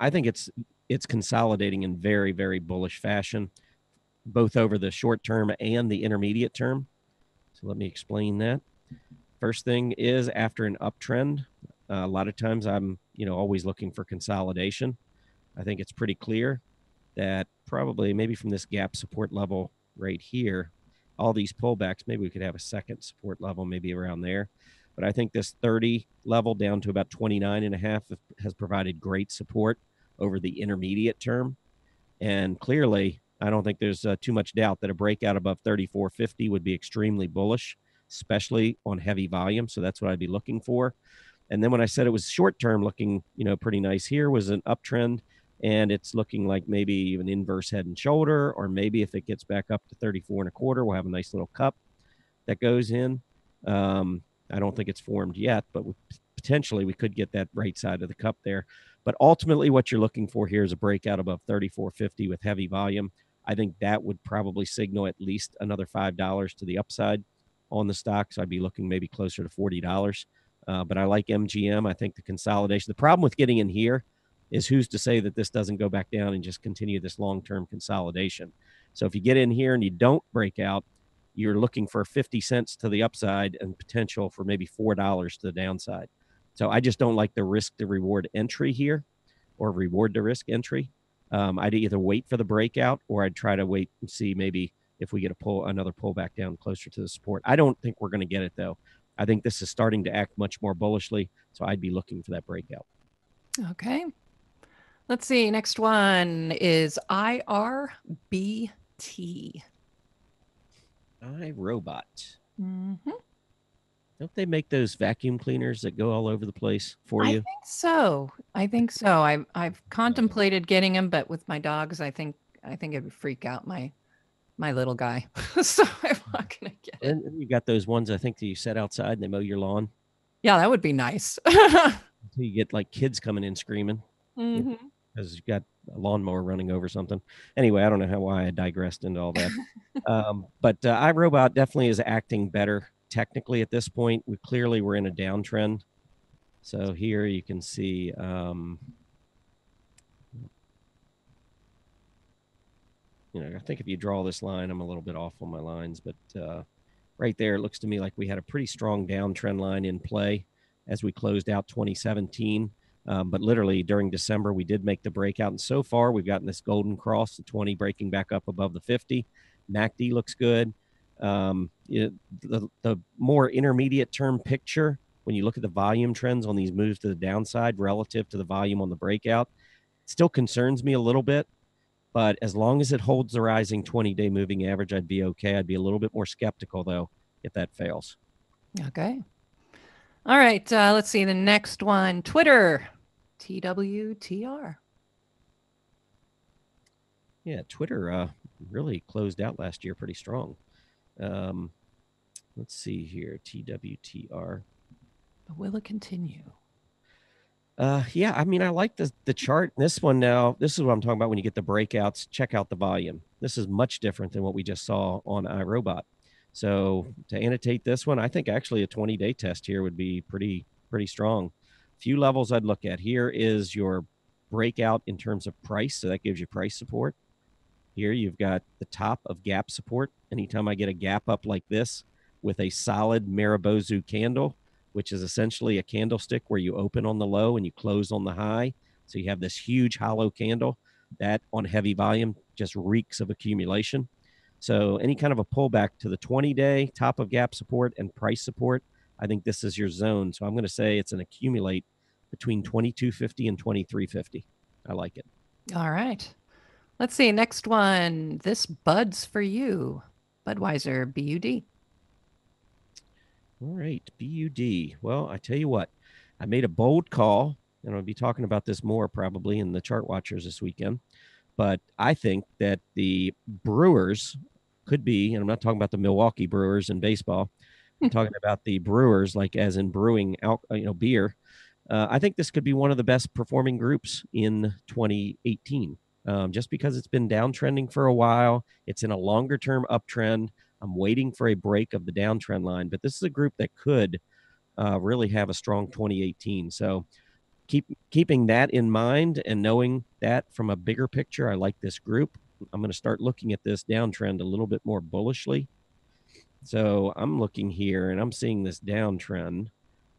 I think it's consolidating in very, very bullish fashion, both over the short term and the intermediate term. So let me explain that. First thing is, after an uptrend, a lot of times I'm always looking for consolidation. I think it's pretty clear that probably maybe from this gap support level right here, all these pullbacks, maybe we could have a second support level maybe around there. But I think this 30 level down to about 29.5 has provided great support over the intermediate term. And clearly, I don't think there's too much doubt that a breakout above 34.50 would be extremely bullish, especially on heavy volume. So that's what I'd be looking for. And then when I said it was short term looking, pretty nice, here was an uptrend, and it's looking like maybe even inverse head and shoulder, or maybe if it gets back up to 34.25, we'll have a nice little cup that goes in. I don't think it's formed yet, but potentially we could get that right side of the cup there. But ultimately, what you're looking for here is a breakout above 34.50 with heavy volume. I think that would probably signal at least another $5 to the upside on the stock. So I'd be looking maybe closer to $40. But I like MGM. I think the consolidation. The problem with getting in here is, who's to say that this doesn't go back down and just continue this long-term consolidation? So if you get in here and you don't break out, you're looking for 50 cents to the upside and potential for maybe $4 to the downside. So I just don't like the risk to reward entry here, or reward to risk entry. I'd either wait for the breakout, or I'd try to wait and see maybe if we get another pullback down closer to the support. I don't think we're going to get it, though. I think this is starting to act much more bullishly, so I'd be looking for that breakout. Okay. Let's see. Next one is IRBT. iRobot. Mm-hmm. Don't they make those vacuum cleaners that go all over the place for I you? think so. I think so. I've contemplated getting them, but with my dogs, I think it would freak out my little guy. So I'm not gonna get it. And you got those ones I think that you set outside and they mow your lawn. Yeah, that would be nice. Until you get like kids coming in screaming Hmm. because you got a lawnmower running over something. Anyway, I don't know why I digressed into all that. But iRobot definitely is acting better technically at this point. We clearly were in a downtrend. So here you can see I think if you draw this line, I'm a little bit off on my lines, but right there, it looks to me like we had a pretty strong downtrend line in play as we closed out 2017. But literally during December, we did make the breakout. And so far, we've gotten this golden cross, the 20 breaking back up above the 50. MACD looks good. The more intermediate term picture, when you look at the volume trends on these moves to the downside relative to the volume on the breakout, still concerns me a little bit. But as long as it holds the rising 20-day moving average, I'd be okay. I'd be a little bit more skeptical, though, if that fails. Okay. All right. Let's see the next one. Twitter, TWTR. Yeah, Twitter really closed out last year pretty strong. Let's see here, TWTR. But will it continue? Yeah, I mean, I like the chart. This one now, this is what I'm talking about when you get the breakouts. Check out the volume. This is much different than what we just saw on iRobot. So to annotate this one, I think actually a 20-day test here would be pretty strong. Few levels I'd look at. Here is your breakout in terms of price. So that gives you price support. Here you've got the top of gap support. Anytime I get a gap up like this with a solid Maribozu candle, which is essentially a candlestick where you open on the low and you close on the high. So you have this huge hollow candle that on heavy volume just reeks of accumulation. So any kind of a pullback to the 20-day top of gap support and price support, I think this is your zone. So I'm going to say it's an accumulate between 2250 and 2350. I like it. All right. Let's see. Next one. This Bud's for you. Budweiser, BUD. All right, BUD. Well, I tell you what, I made a bold call, and I'll be talking about this more probably in the chart watchers this weekend. But I think that the Brewers could be, and I'm not talking about the Milwaukee Brewers in baseball. I'm talking about the Brewers, like as in brewing, beer. I think this could be one of the best performing groups in 2018, just because it's been downtrending for a while. It's in a longer term uptrend. I'm waiting for a break of the downtrend line, but this is a group that could really have a strong 2018. So keeping that in mind and knowing that from a bigger picture, I like this group. I'm going to start looking at this downtrend a little bit more bullishly. So I'm looking here and I'm seeing this downtrend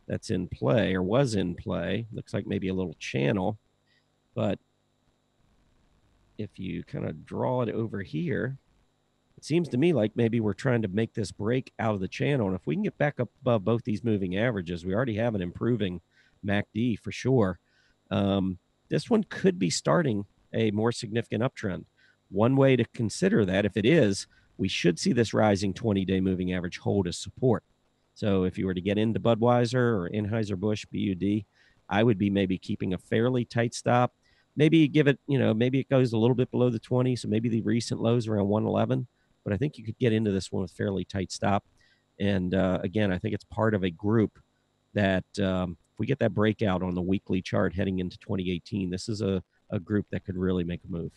that's in play or was in play. Looks like maybe a little channel, but if you kind of draw it over here, it seems to me like maybe we're trying to make this break out of the channel. And if we can get back up above both these moving averages, we already have an improving MACD for sure. This one could be starting a more significant uptrend. One way to consider that, if it is, we should see this rising 20-day moving average hold as support. So if you were to get into Budweiser or Anheuser-Busch, BUD, I would be maybe keeping a fairly tight stop. Maybe give it, maybe it goes a little bit below the 20. So maybe the recent lows around 111. But I think you could get into this one with fairly tight stop. And again, I think it's part of a group that if we get that breakout on the weekly chart heading into 2018, this is a group that could really make a move.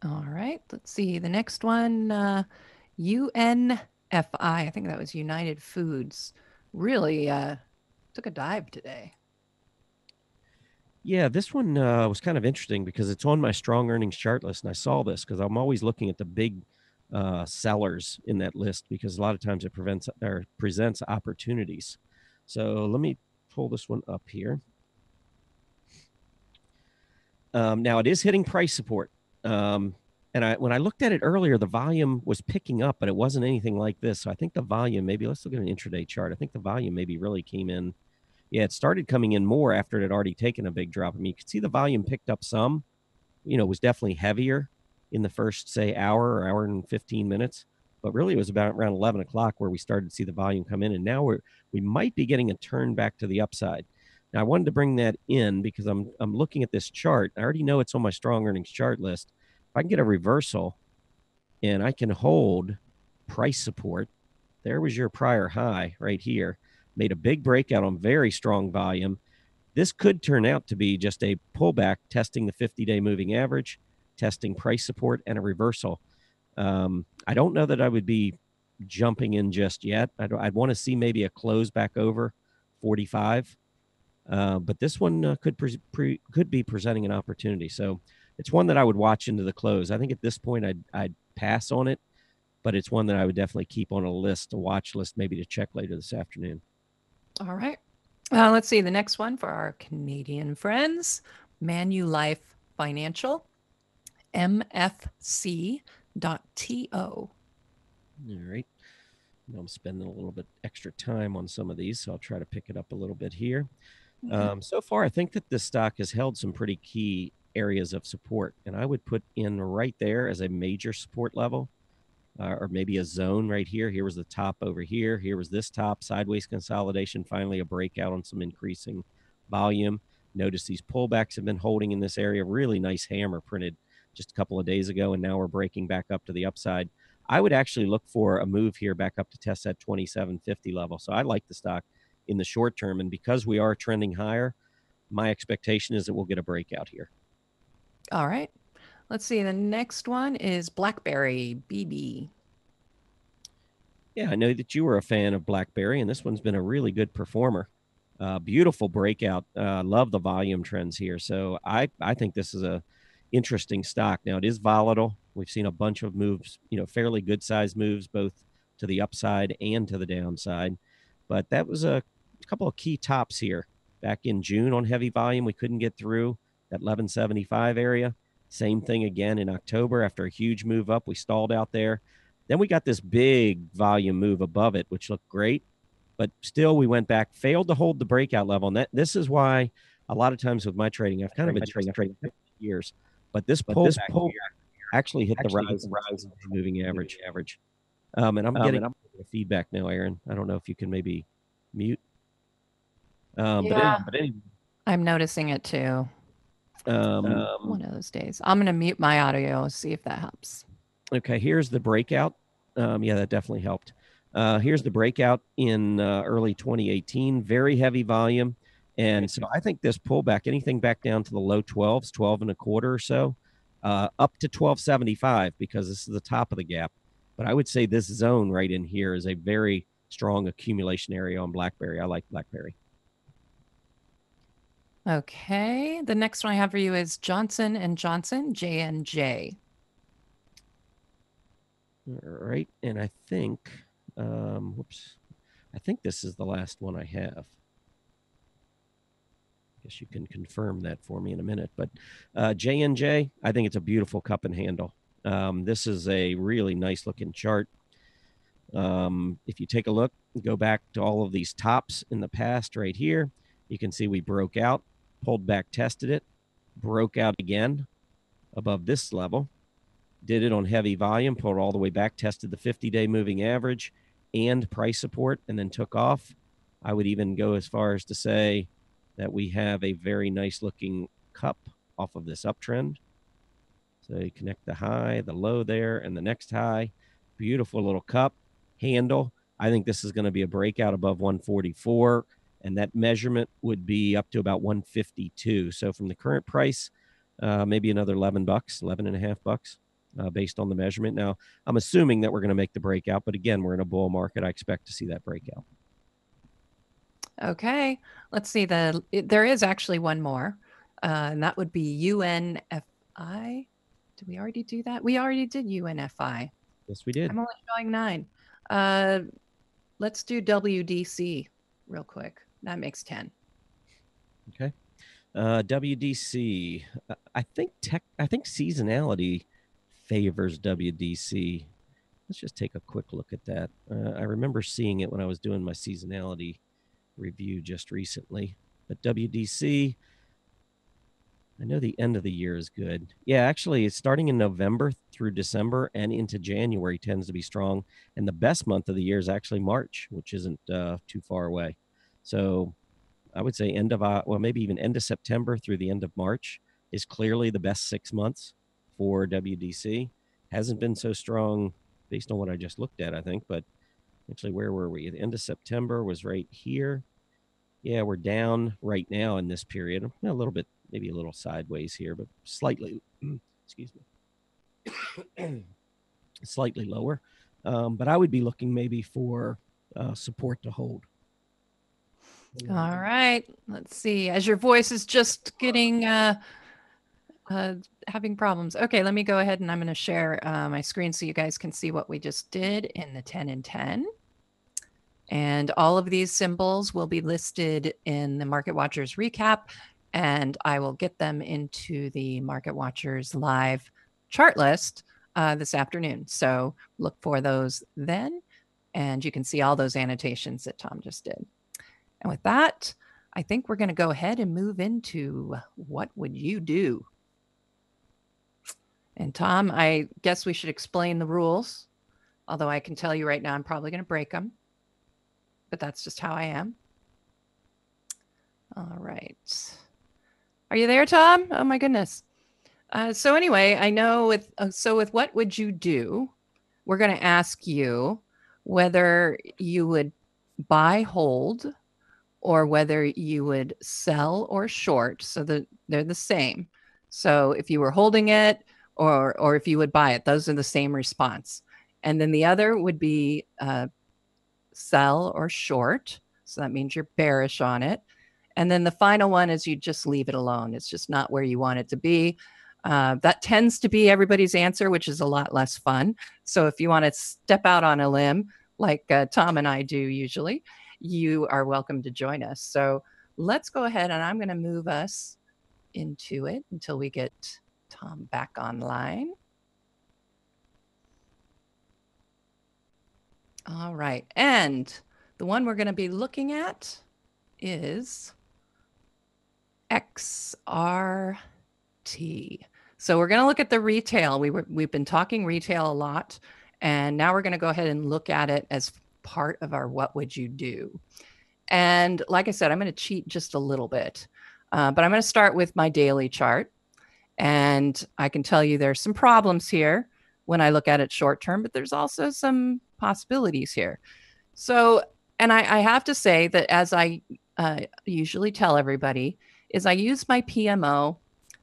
All right. Let's see. The next one, UNFI. I think that was United Foods. Really took a dive today. Yeah, this one was kind of interesting because it's on my strong earnings chart list. And I saw this because I'm always looking at the big sellers in that list because a lot of times it presents opportunities. So let me pull this one up here. Now it is hitting price support. And when I looked at it earlier, the volume was picking up, but it wasn't anything like this. So I think the volume, maybe let's look at an intraday chart. I think the volume maybe really came in. Yeah, it started coming in more after it had already taken a big drop. I mean, you could see the volume picked up some, was definitely heavier in the first, say, hour or hour and 15 minutes. but really it was about around 11 o'clock where we started to see the volume come in, and now we might be getting a turn back to the upside. Now I wanted to bring that in because I'm looking at this chart. I already know it's on my strong earnings chart list. If I can get a reversal and I can hold price support, there was your prior high right here, made a big breakout on very strong volume. This could turn out to be just a pullback, testing the 50-day moving average, testing price support, and a reversal. I don't know that I would be jumping in just yet. I'd want to see maybe a close back over 45. But this one could be presenting an opportunity. So it's one that I would watch into the close. I think at this point I'd pass on it, but it's one that I would definitely keep on a list, a watch list, maybe to check later this afternoon. All right. Let's see the next one for our Canadian friends. Manulife Financial, MFC.TO. All right. I'm spending a little bit extra time on some of these, so I'll try to pick it up a little bit here. So far, I think that this stock has held some pretty key areas of support, and I would put in right there as a major support level, or maybe a zone right here. Here was the top over here. Here was this top, sideways consolidation, finally a breakout on some increasing volume. Notice these pullbacks have been holding in this area. Really nice hammer printed just a couple of days ago, and now we're breaking back up to the upside. I would actually look for a move here back up to test that 2750 level. So I like the stock in the short term, and because we are trending higher, my expectation is that we'll get a breakout here. All right. Let's see. The next one is BlackBerry, BB. Yeah, I know that you were a fan of BlackBerry, and this one's been a really good performer. Beautiful breakout. Love the volume trends here. So I think this is a interesting stock. Now it is volatile. We've seen a bunch of moves, fairly good sized moves, both to the upside and to the downside. But that was a couple of key tops here back in June on heavy volume. We couldn't get through that 1175 area. Same thing again in October after a huge move up. We stalled out there. Then we got this big volume move above it, which looked great. But still, we went back, failed to hold the breakout level. And this is why a lot of times with my trading, I've kind of been trading for years. But this pull actually hit the rise moving average. And I'm getting feedback now, Aaron. I don't know if you can maybe mute. Yeah. But anyway, I'm noticing it too. One of those days. I'm going to mute my audio, see if that helps. Okay, here's the breakout. Yeah, that definitely helped. Here's the breakout in early 2018. Very heavy volume. And so I think this pullback, anything back down to the low 12s, 12 and a quarter or so, up to 1275, because this is the top of the gap. But I would say this zone right in here is a very strong accumulation area on BlackBerry. I like BlackBerry. Okay. The next one I have for you is Johnson & Johnson, J&J. All right. And I think, I think this is the last one I have. Guess you can confirm that for me in a minute. But J&J, I think it's a beautiful cup and handle. This is a really nice looking chart. If you take a look, go back to all of these tops in the past right here, you can see we broke out, pulled back, tested it, broke out again above this level, did it on heavy volume, pulled all the way back, tested the 50-day moving average and price support, and then took off. I would even go as far as to say that we have a very nice looking cup off of this uptrend. So you connect the high, the low there, and the next high. Beautiful little cup handle. I think this is going to be a breakout above 144, and that measurement would be up to about 152. So from the current price, maybe another $11, $11.50 based on the measurement. Now, I'm assuming that we're going to make the breakout, but again, we're in a bull market. I expect to see that breakout. Okay, let's see. There is actually one more, and that would be UNFI. Did we already do that? We already did UNFI. Yes, we did. I'm only showing 9. Let's do WDC real quick. That makes 10. Okay. WDC. I think seasonality favors WDC. Let's just take a quick look at that. I remember seeing it when I was doing my seasonality review just recently. But WDC, I know the end of the year is good. Yeah, actually, it's starting in November through December and into January tends to be strong. And the best month of the year is actually March, which isn't too far away. So I would say maybe even end of September through the end of March is clearly the best 6 months for WDC. Hasn't been so strong based on what I just looked at, I think. But actually, where were we? The end of September was right here. Yeah, we're down right now in this period. A little bit, maybe a little sideways here, but slightly, excuse me, slightly lower. But I would be looking maybe for support to hold. All right. Let's see. As your voice is just getting having problems. Okay, let me go ahead and I'm going to share my screen so you guys can see what we just did in the 10 and 10. And all of these symbols will be listed in the Market Watchers recap, and I will get them into the Market Watchers live chart list this afternoon. So look for those then, and you can see all those annotations that Tom just did. And with that, I think we're going to go ahead and move into what would you do? And Tom, I guess we should explain the rules, although I can tell you right now I'm probably going to break them, but that's just how I am. All right. Are you there, Tom? Oh my goodness. So anyway, I know with what would you do? We're going to ask you whether you would buy, hold, or whether you would sell or short, so that they're the same. So if you were holding it or if you would buy it, those are the same response. And then the other would be sell or short. So that means you're bearish on it. And then the final one is you just leave it alone. It's just not where you want it to be. That tends to be everybody's answer, which is a lot less fun. So if you want to step out on a limb, like Tom and I do usually, you are welcome to join us. So let's go ahead and I'm going to move us into it until we get Tom back online. All right. And the one we're going to be looking at is XRT. So we're going to look at the retail. We've been talking retail a lot, and now we're going to go ahead and look at it as part of our what would you do. And like I said, I'm going to cheat just a little bit, but I'm going to start with my daily chart. And I can tell you there's some problems here when I look at it short term, but there's also some possibilities here. So, and I have to say that as I usually tell everybody, is I use my PMO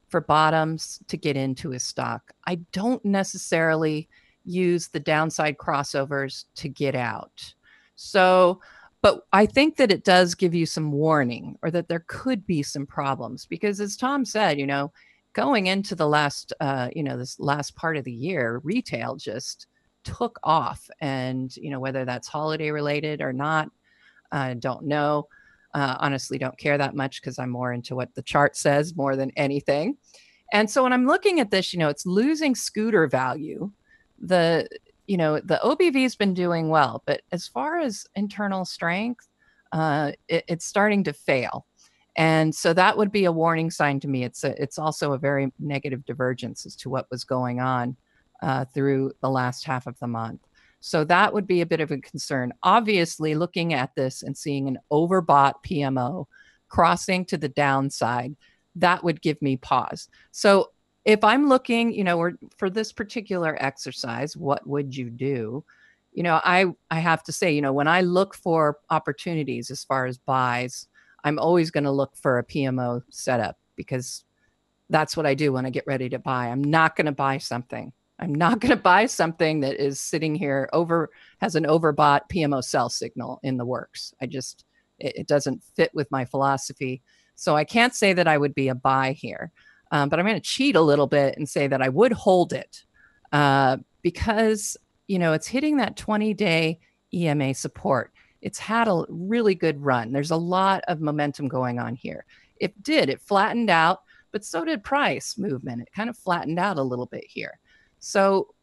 for bottoms to get into a stock. I don't necessarily use the downside crossovers to get out. So, but I think that it does give you some warning, or that there could be some problems, because as Tom said, you know, going into the last, this last part of the year, retail just took off. And, you know, whether that's holiday related or not, I don't know. Honestly, don't care that much because I'm more into what the chart says more than anything. And so when I'm looking at this, you know, it's losing scooter value. The OBV has been doing well, but as far as internal strength, it's starting to fail. And so that would be a warning sign to me. It's also a very negative divergence as to what was going on through the last half of the month. So that would be a bit of a concern. Obviously, looking at this and seeing an overbought PMO crossing to the downside, that would give me pause. So if I'm looking, you know, for this particular exercise, what would you do? You know, I have to say, you know, when I look for opportunities as far as buys, I'm always going to look for a PMO setup, because that's what I do when I get ready to buy. I'm not going to buy something. I'm not going to buy something that is sitting here has an overbought PMO sell signal in the works. It doesn't fit with my philosophy. So I can't say that I would be a buy here, but I'm going to cheat a little bit and say that I would hold it because, you know, it's hitting that 20-day EMA support. It's had a really good run. There's a lot of momentum going on here. It flattened out, but so did price movement. It kind of flattened out a little bit here. So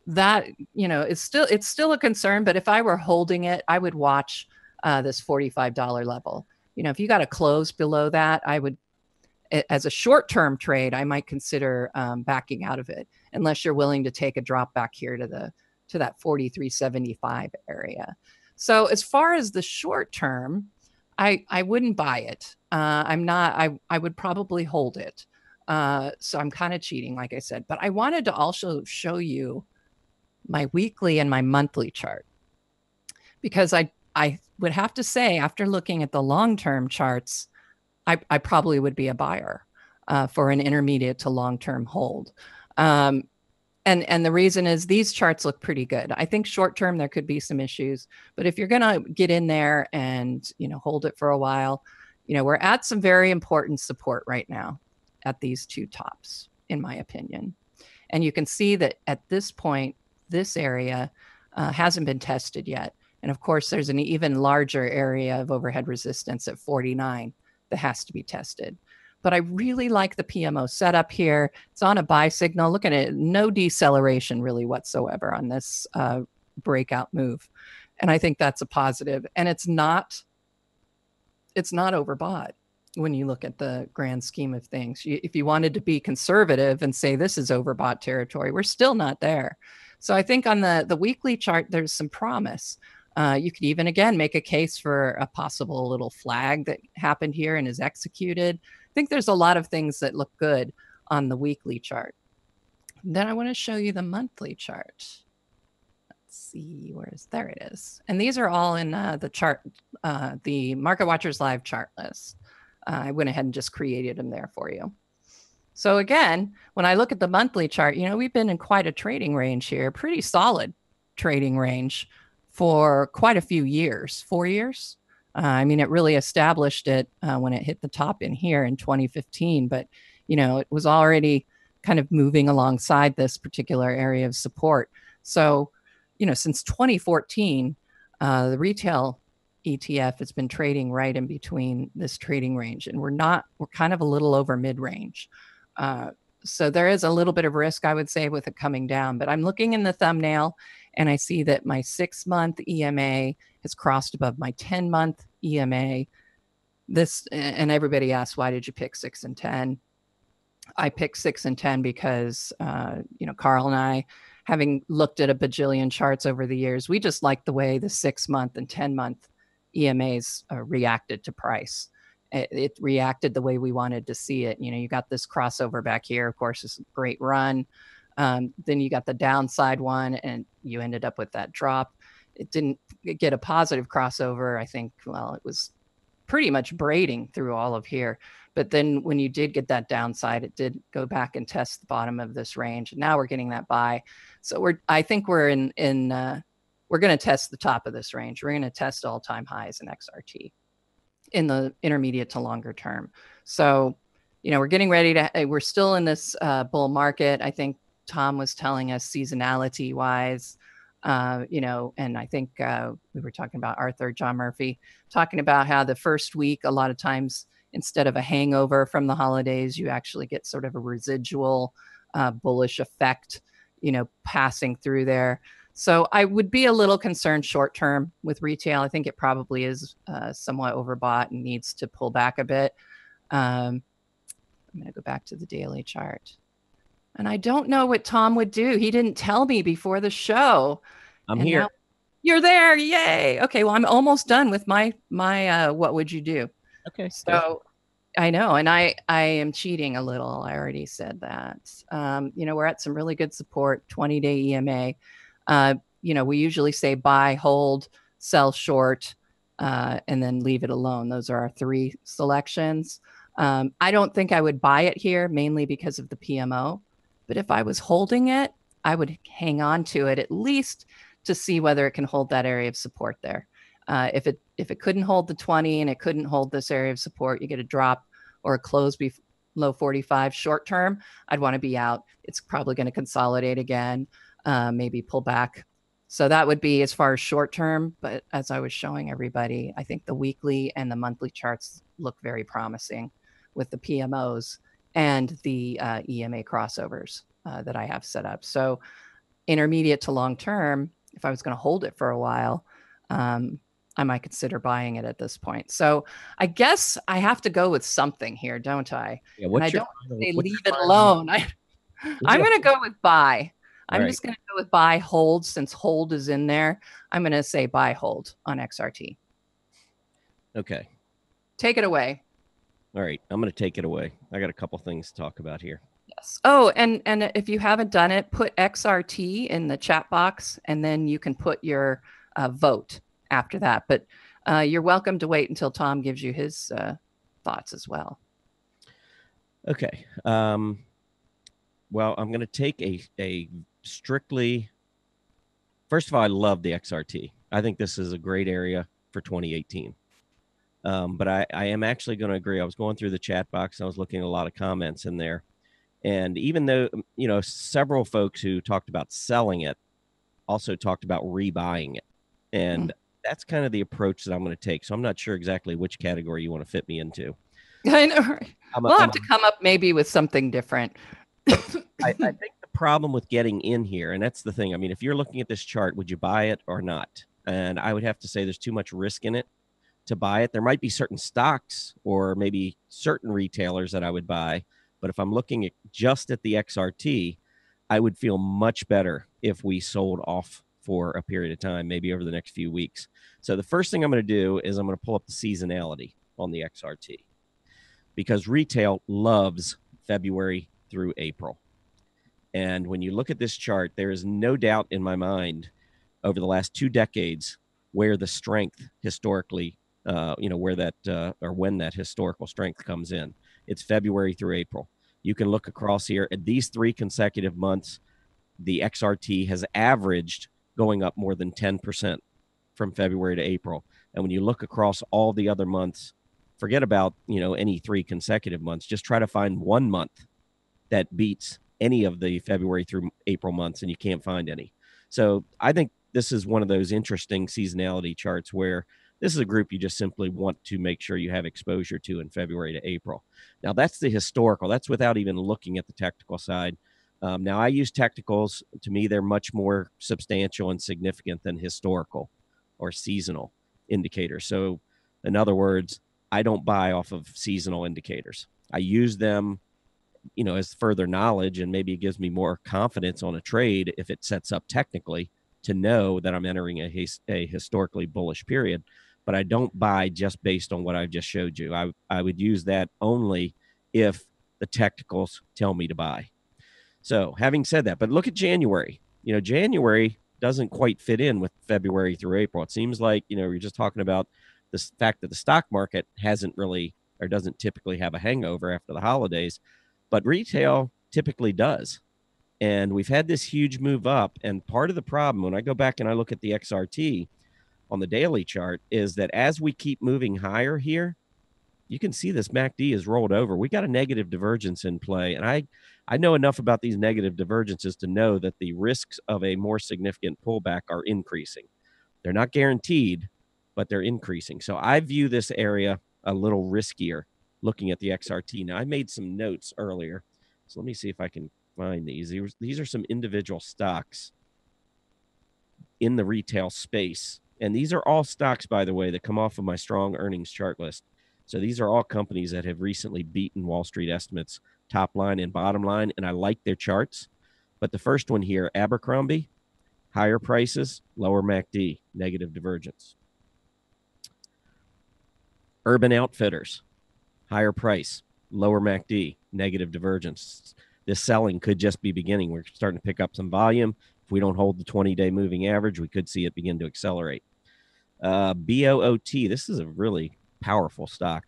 that, you know, it's still a concern, but if I were holding it, I would watch this $45 level. You know, if you got to close below that, I would, as a short-term trade, I might consider backing out of it unless you're willing to take a drop back here to that 43.75 area. So as far as the short term, I wouldn't buy it. I would probably hold it. So I'm kind of cheating, like I said, but I wanted to also show you my weekly and my monthly chart, because I would have to say, after looking at the long-term charts, I probably would be a buyer for an intermediate to long-term hold. And the reason is these charts look pretty good. I think short-term there could be some issues, but if you're going to get in there and, hold it for a while, we're at some very important support right now at these two tops, in my opinion. And you can see that at this point, this area hasn't been tested yet. And of course, there's an even larger area of overhead resistance at 49 that has to be tested. But I really like the PMO setup here. It's on a buy signal. Look at it, no deceleration really whatsoever on this breakout move. And I think that's a positive. And it's not overbought when you look at the grand scheme of things. If you wanted to be conservative and say this is overbought territory, we're still not there. So I think on the weekly chart, there's some promise. You could even, again, make a case for a possible little flag that happened here and is executed. I think there's a lot of things that look good on the weekly chart. Then I want to show you the monthly chart. Let's see, there it is. And these are all in the chart, the Market Watchers Live chart list. I went ahead and just created them there for you. So again, when I look at the monthly chart, we've been in quite a trading range here, pretty solid trading range for quite a few years, 4 years. It really established it when it hit the top in here in 2015, but, it was already kind of moving alongside this particular area of support. So, since 2014, the retail ETF has been trading right in between this trading range, and we're kind of a little over mid-range. So there is a little bit of risk, I would say, with it coming down, but I'm looking in the thumbnail and I see that my 6-month EMA has crossed above my 10-month EMA. And everybody asks, why did you pick 6 and 10? I picked 6 and 10 because, Carl and I, having looked at a bajillion charts over the years, we just like the way the 6-month and 10-month EMAs reacted to price. It reacted the way we wanted to see it. You got this crossover back here, of course, this great run. Then you got the downside one and you ended up with that drop. It didn't get a positive crossover. I think, it was pretty much braiding through all of here. But then when you did get that downside, it did go back and test the bottom of this range. And now we're getting that buy. So I think we're we're going to test the top of this range. We're going to test all-time highs in XRT in the intermediate to longer term. So, we're getting ready we're still in this bull market. I think Tom was telling us seasonality wise, and I think we were talking about Arthur John Murphy, talking about how the first week, a lot of times, instead of a hangover from the holidays, you actually get sort of a residual bullish effect, passing through there. So I would be a little concerned short term with retail. I think it probably is somewhat overbought and needs to pull back a bit. I'm going to go back to the daily chart. And I don't know what Tom would do. He didn't tell me before the show. I'm here. You're there. Yay. Okay. Well, I'm almost done with my what would you do? Okay. So I know. And I am cheating a little. I already said that. We're at some really good support, 20-day EMA. We usually say buy, hold, sell short, and then leave it alone. Those are our 3 selections. I don't think I would buy it here, mainly because of the PMO. But if I was holding it, I would hang on to it at least to see whether it can hold that area of support there. If it couldn't hold the 20 and it couldn't hold this area of support, you get a drop or a close below 45 short term, I'd want to be out. It's probably going to consolidate again, maybe pull back. So that would be as far as short term. But as I was showing everybody, I think the weekly and the monthly charts look very promising with the PMOs and the EMA crossovers that I have set up. So intermediate to long term, if I was going to hold it for a while, I might consider buying it at this point. So I guess I have to go with something here, don't I? Yeah. And I What's your don't final? say What's leave your it final? alone. I'm going to go with buy. All I'm right. just going to go with buy hold since hold is in there. I'm going to say buy hold on XRT. Okay. Take it away. All right. I'm going to take it away. I got a couple things to talk about here. Yes. Oh, and if you haven't done it, put XRT in the chat box, and then you can put your vote after that. But you're welcome to wait until Tom gives you his thoughts as well. Okay. Well, I'm going to take a strictly. First of all, I love the XRT. I think this is a great area for 2018. But I am actually going to agree. I was going through the chat box. And I was looking at a lot of comments in there. And even though, several folks who talked about selling it also talked about rebuying it. And that's kind of the approach that I'm going to take. So I'm not sure exactly which category you want to fit me into. I know. Right? We'll have to come up maybe with something different. I think the problem with getting in here, and that's the thing. I mean, if you're looking at this chart, would you buy it or not? And I would have to say there's too much risk in it to buy it. There might be certain stocks or maybe certain retailers that I would buy. But if I'm looking at just at the XRT, I would feel much better if we sold off for a period of time, maybe over the next few weeks. So the first thing I'm going to do is I'm going to pull up the seasonality on the XRT because retail loves February through April. And when you look at this chart, there is no doubt in my mind over the last 2 decades where the strength historically, where that or when that historical strength comes in. It's February through April. You can look across here at these 3 consecutive months. The XRT has averaged going up more than 10% from February to April. And when you look across all the other months, forget about, any 3 consecutive months. Just try to find 1 month that beats any of the February through April months, and you can't find any. So I think this is one of those interesting seasonality charts where this is a group you just simply want to make sure you have exposure to in February to April. Now, that's the historical. That's without even looking at the technical side. Now, I use technicals. To me, they're much more substantial and significant than historical or seasonal indicators. So, in other words, I don't buy off of seasonal indicators. I use them as further knowledge, and maybe it gives me more confidence on a trade if it sets up technically to know that I'm entering a historically bullish period. But I don't buy just based on what I've just showed you. I would use that only if the technicals tell me to buy. So having said that, but look at January. January doesn't quite fit in with February through April. It seems like, you're just talking about the fact that the stock market hasn't really or doesn't typically have a hangover after the holidays, but retail typically does. And we've had this huge move up. And part of the problem, when I go back and I look at the XRT on the daily chart, is that as we keep moving higher here, you can see this MACD is rolled over. We got a negative divergence in play. And I know enough about these negative divergences to know that the risks of a more significant pullback are increasing. They're not guaranteed, but they're increasing. So I view this area a little riskier looking at the XRT. Now, I made some notes earlier. So let me see if I can find these. These are some individual stocks in the retail space. And these are all stocks, by the way, that come off of my strong earnings chart list. So these are all companies that have recently beaten Wall Street estimates, top line and bottom line, and I like their charts. But the first one here, Abercrombie, higher prices, lower MACD, negative divergence. Urban Outfitters, higher price, lower MACD, negative divergence. This selling could just be beginning. We're starting to pick up some volume. If we don't hold the 20-day moving average, we could see it begin to accelerate. BOOT, this is a really powerful stock.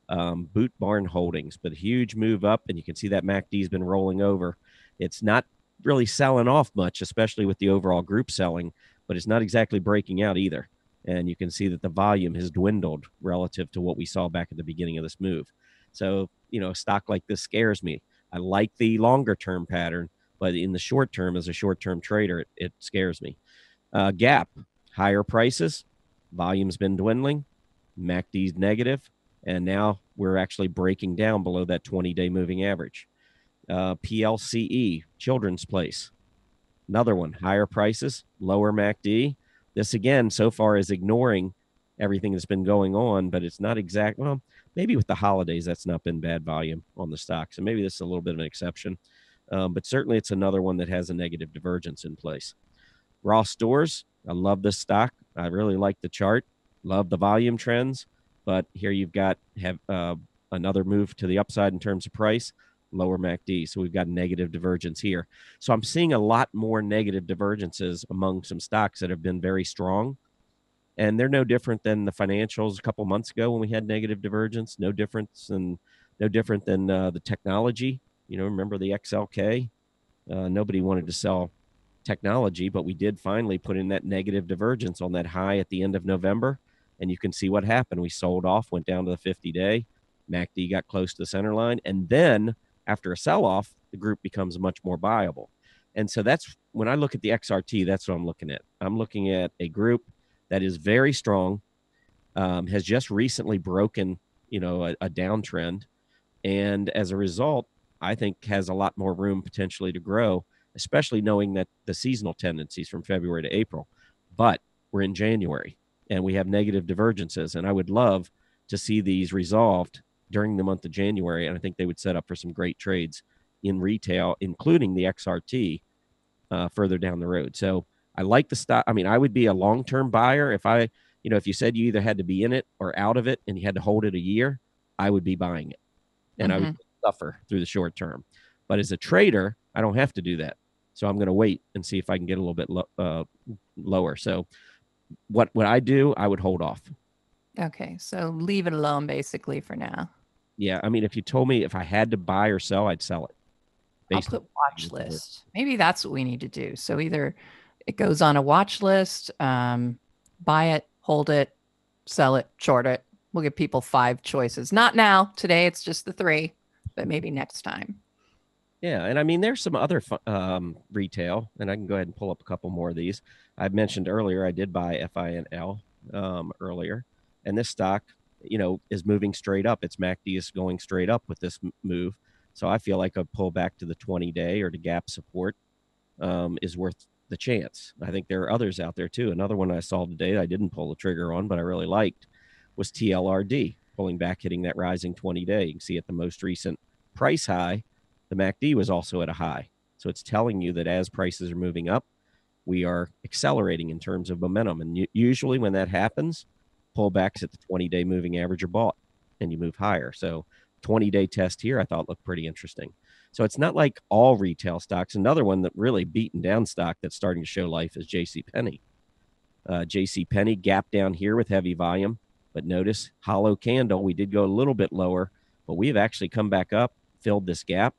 Boot Barn Holdings, but a huge move up, and you can see that MACD's been rolling over. It's not really selling off much, especially with the overall group selling, but it's not exactly breaking out either. And you can see that the volume has dwindled relative to what we saw back at the beginning of this move. So, a stock like this scares me. I like the longer term pattern, but in the short term, as a short term trader, it scares me. Gap, higher prices, volume's been dwindling, MACD's negative, and now we're actually breaking down below that 20-day moving average. PLCE, Children's Place, another one, higher prices, lower MACD. This, again, so far is ignoring everything that's been going on, but it's not exact. Well, maybe with the holidays, that's not been bad volume on the stock. So maybe this is a little bit of an exception. But certainly it's another one that has a negative divergence in place. Raw Stores, I love this stock. I really like the chart, love the volume trends, but here you've got another move to the upside in terms of price, lower MACD. So we've got negative divergence here. So I'm seeing a lot more negative divergences among some stocks that have been very strong. And they're no different than the financials a couple months ago when we had negative divergence. No different than the technology. Remember the XLK? Nobody wanted to sell technology, but we did finally put in that negative divergence on that high at the end of November. And you can see what happened. We sold off, went down to the 50-day. MACD got close to the center line. And then after a sell-off, the group becomes much more viable. And so that's when I look at the XRT, that's what I'm looking at. I'm looking at a group that is very strong, has just recently broken, a downtrend. And as a result, I think has a lot more room potentially to grow, especially knowing that the seasonal tendencies from February to April. But we're in January and we have negative divergences. And I would love to see these resolved during the month of January. And I think they would set up for some great trades in retail, including the XRT further down the road. So I like the stock. I mean, I would be a long-term buyer if you said you either had to be in it or out of it and you had to hold it a year, I would be buying it. And I would suffer through the short term. But as a trader, I don't have to do that. So I'm going to wait and see if I can get a little bit lower. So what I do, I would hold off. Okay. So leave it alone basically for now. Yeah. I mean, if you told me if I had to buy or sell, I'd sell it. I'll put watch list. Maybe that's what we need to do. So either it goes on a watch list, buy it, hold it, sell it, short it. We'll give people 5 choices. Not now. Today, it's just the 3, but maybe next time. Yeah. And I mean, there's some other retail, and I can go ahead and pull up a couple more of these. I mentioned earlier, I did buy FINL earlier, and this stock, is moving straight up. Its MACD is going straight up with this move. So I feel like a pull back to the 20-day or to gap support is worth the chance. I think there are others out there too. Another one I saw today I didn't pull the trigger on, but I really liked was TLRD, pulling back, hitting that rising 20-day. You can see at the most recent price high, the MACD was also at a high. So it's telling you that as prices are moving up, we are accelerating in terms of momentum. And usually when that happens, pullbacks at the 20-day moving average are bought and you move higher. So 20-day test here I thought looked pretty interesting. So it's not like all retail stocks. Another one that really beaten down stock that's starting to show life is Jcpenney. Jcpenney gap down here with heavy volume, but notice hollow candle. We did go a little bit lower, but we've actually come back up, filled this gap,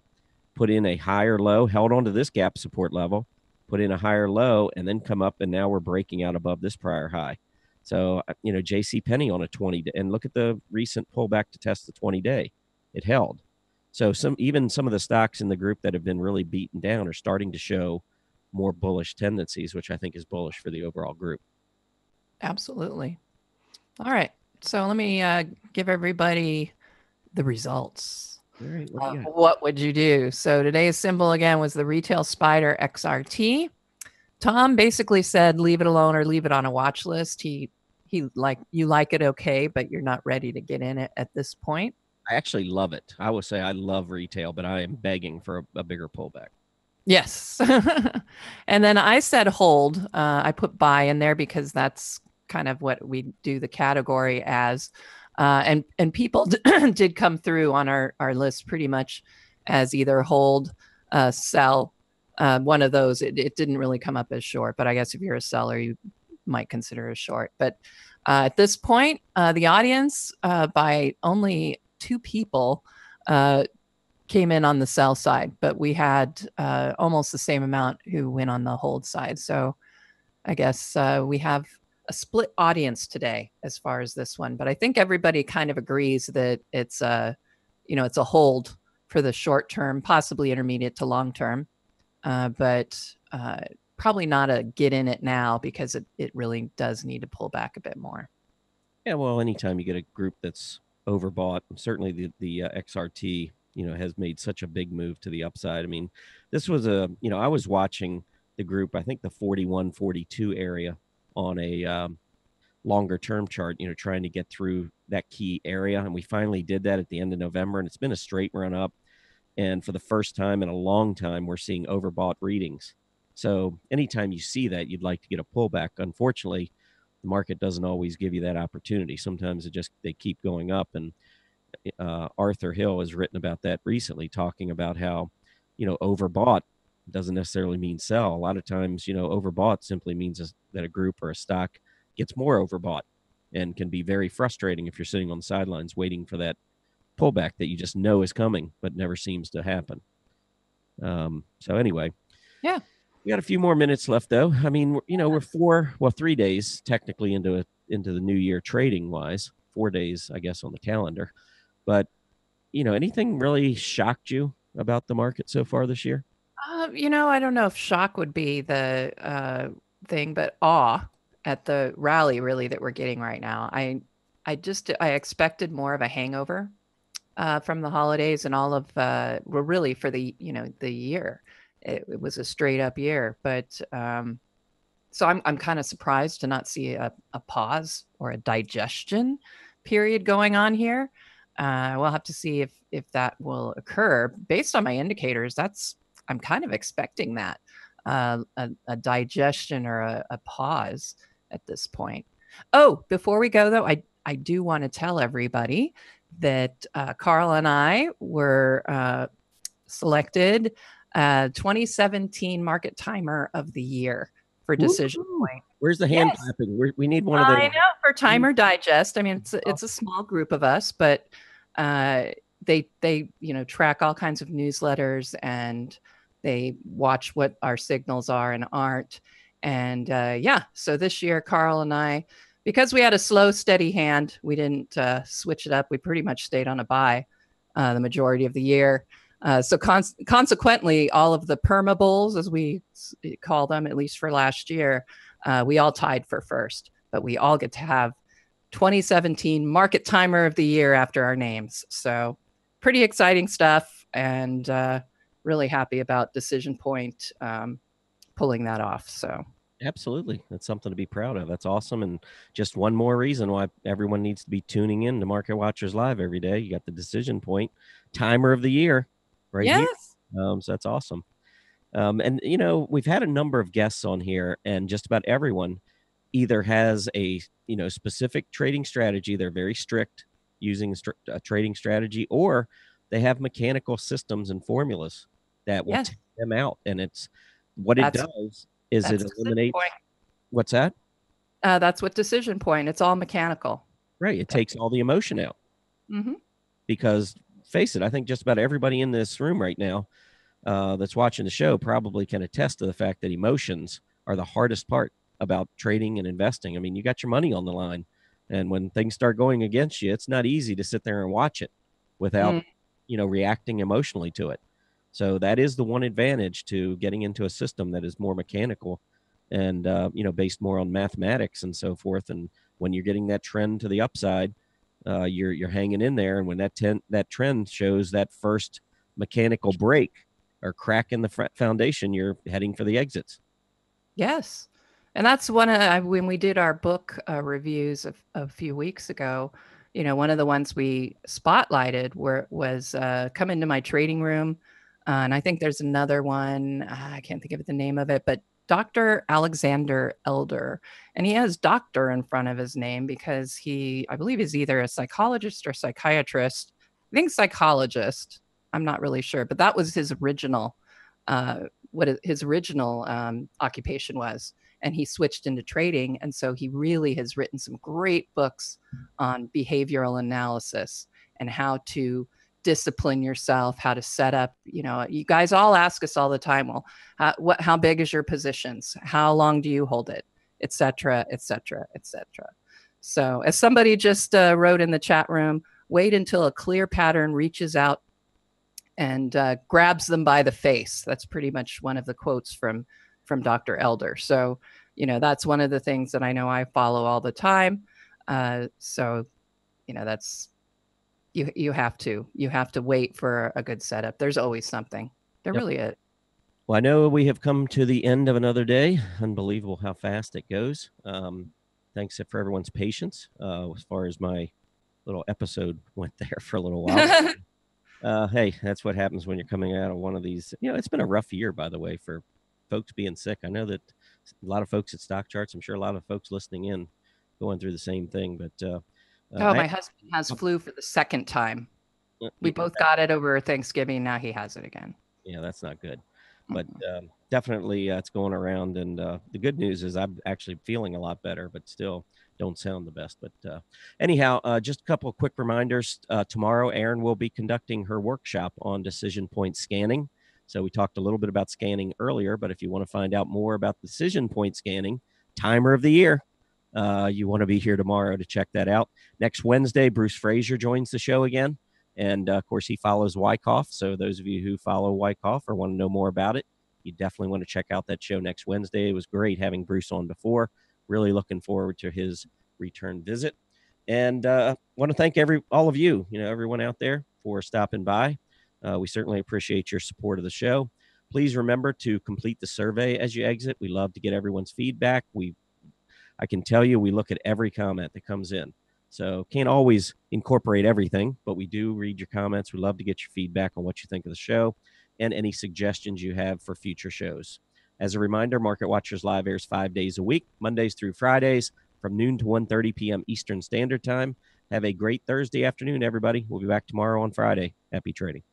put in a higher low, held onto this gap support level, put in a higher low, and then come up, and now we're breaking out above this prior high. So, Jcpenney on a 20-day, and look at the recent pullback to test the 20-day. It held. So even some of the stocks in the group that have been really beaten down are starting to show more bullish tendencies, which I think is bullish for the overall group. Absolutely. All right. So let me give everybody the results. All right. What would you do? So today's symbol again was the retail spider XRT. Tom basically said leave it alone or leave it on a watch list. You like it okay, but you're not ready to get in it at this point. I actually love it. I will say I love retail, but I am begging for a bigger pullback. Yes. And then I said hold. I put buy in there because that's kind of what we do the category as. And people did come through on our list pretty much as either hold, sell, one of those. It didn't really come up as short, but I guess if you're a seller, you might consider a short. But at this point, the audience by only 2 people came in on the sell side, but we had almost the same amount who went on the hold side. So I guess we have a split audience today as far as this one, but I think everybody kind of agrees that it's it's a hold for the short term, possibly intermediate to long term, but probably not a get in it now because it really does need to pull back a bit more. Yeah, well, anytime you get a group that's overbought, certainly the XRT, has made such a big move to the upside. I mean, this was I was watching the group, I think the 41, 42 area on a longer term chart, trying to get through that key area. And we finally did that at the end of November, and it's been a straight run up. And for the first time in a long time, we're seeing overbought readings. So anytime you see that, you'd like to get a pullback. Unfortunately, the market doesn't always give you that opportunity. Sometimes they keep going up. And Arthur Hill has written about that recently, talking about how, overbought doesn't necessarily mean sell. A lot of times, overbought simply means that a group or a stock gets more overbought, and can be very frustrating if you're sitting on the sidelines waiting for that pullback that you just know is coming, but never seems to happen. So anyway, Yeah. we got a few more minutes left, though. I mean, we're 3 days technically into the new year trading wise. 4 days, I guess, on the calendar. But anything really shocked you about the market so far this year? I don't know if shock would be the thing, but awe at the rally really that we're getting right now. I expected more of a hangover from the holidays and all of well, really for the the year. It was a straight up year, but so I'm kind of surprised to not see a pause or a digestion period going on here. We'll have to see if that will occur. Based on my indicators, I'm kind of expecting that a digestion or a pause at this point. Oh, before we go though, I do want to tell everybody that Carl and I were selected 2017 Market Timer of the Year for Decision Woo-hoo. Point. Where's the hand Yes. clapping? We need one of those. I know, for Timer Digest. I mean, it's a small group of us, but they track all kinds of newsletters, and they watch what our signals are and aren't. And so this year, Carl and I, because we had a slow, steady hand, we didn't switch it up. We pretty much stayed on a buy the majority of the year. So consequently, all of the perma bulls, as we call them, at least for last year, we all tied for first, but we all get to have 2017 Market Timer of the Year after our names. So pretty exciting stuff, and really happy about Decision Point pulling that off. So Absolutely. That's something to be proud of. That's awesome. And just one more reason why everyone needs to be tuning in to Market Watchers Live every day. You got the Decision Point Timer of the Year right here. yes, So that's awesome. And, we've had a number of guests on here, and just about everyone either has a, specific trading strategy. They're very strict using a trading strategy, or they have mechanical systems and formulas that will take them out. And it's what it does is it eliminates. What's that? That's what Decision Point. It's all mechanical. Right. It takes all the emotion out. Mm-hmm. Because face it, I think just about everybody in this room right now that's watching the show probably can attest to the fact that emotions are the hardest part about trading and investing. I mean, you got your money on the line, and when things start going against you, it's not easy to sit there and watch it without, reacting emotionally to it. So that is the one advantage to getting into a system that is more mechanical and, based more on mathematics and so forth. And when you're getting that trend to the upside, you're hanging in there. And when that trend shows that first mechanical break or crack in the foundation, you're heading for the exits. Yes. And that's when we did our book reviews a few weeks ago, one of the ones we spotlighted was Come Into My Trading Room. And I think there's another one, I can't think of the name of it, but Dr. Alexander Elder. And he has doctor in front of his name because I believe he's either a psychologist or psychiatrist. I think psychologist. I'm not really sure, but that was his original, occupation was. And he switched into trading. And so he really has written some great books on behavioral analysis and how to discipline yourself, how to set up, you guys all ask us all the time, well, how big is your positions? How long do you hold it? Et cetera, et cetera, et cetera. So as somebody just wrote in the chat room, wait until a clear pattern reaches out and grabs them by the face. That's pretty much one of the quotes from Dr. Elder. So, that's one of the things that I know I follow all the time. So, that's, you have to wait for a good setup. There's always something. There really is. Well, I know we have come to the end of another day. Unbelievable how fast it goes. thanks for everyone's patience as far as my little episode went there for a little while. Hey, that's what happens when you're coming out of one of these. It's been a rough year, by the way, for folks being sick. I know that a lot of folks at Stock Charts, I'm sure a lot of folks listening in going through the same thing. But My husband has flu for the second time. We both got it over Thanksgiving. Now he has it again. Yeah, that's not good. But definitely it's going around. And the good news is I'm actually feeling a lot better, but still don't sound the best. But anyhow, just a couple of quick reminders. Tomorrow, Erin will be conducting her workshop on decision point scanning. So we talked a little bit about scanning earlier, but if you want to find out more about decision point scanning, timer of the year, you want to be here tomorrow to check that out. Next Wednesday, Bruce Frazier joins the show again. And of course, he follows Wyckoff. So those of you who follow Wyckoff or want to know more about it, you definitely want to check out that show next Wednesday. It was great having Bruce on before. Really looking forward to his return visit. And want to thank all of you, everyone out there for stopping by. We certainly appreciate your support of the show. Please remember to complete the survey as you exit. We love to get everyone's feedback. I can tell you we look at every comment that comes in. So can't always incorporate everything, but we do read your comments. We love to get your feedback on what you think of the show and any suggestions you have for future shows. As a reminder, Market Watchers Live airs 5 days a week, Mondays through Fridays from noon to 1:30 p.m. Eastern Standard Time. Have a great Thursday afternoon, everybody. We'll be back tomorrow on Friday. Happy trading.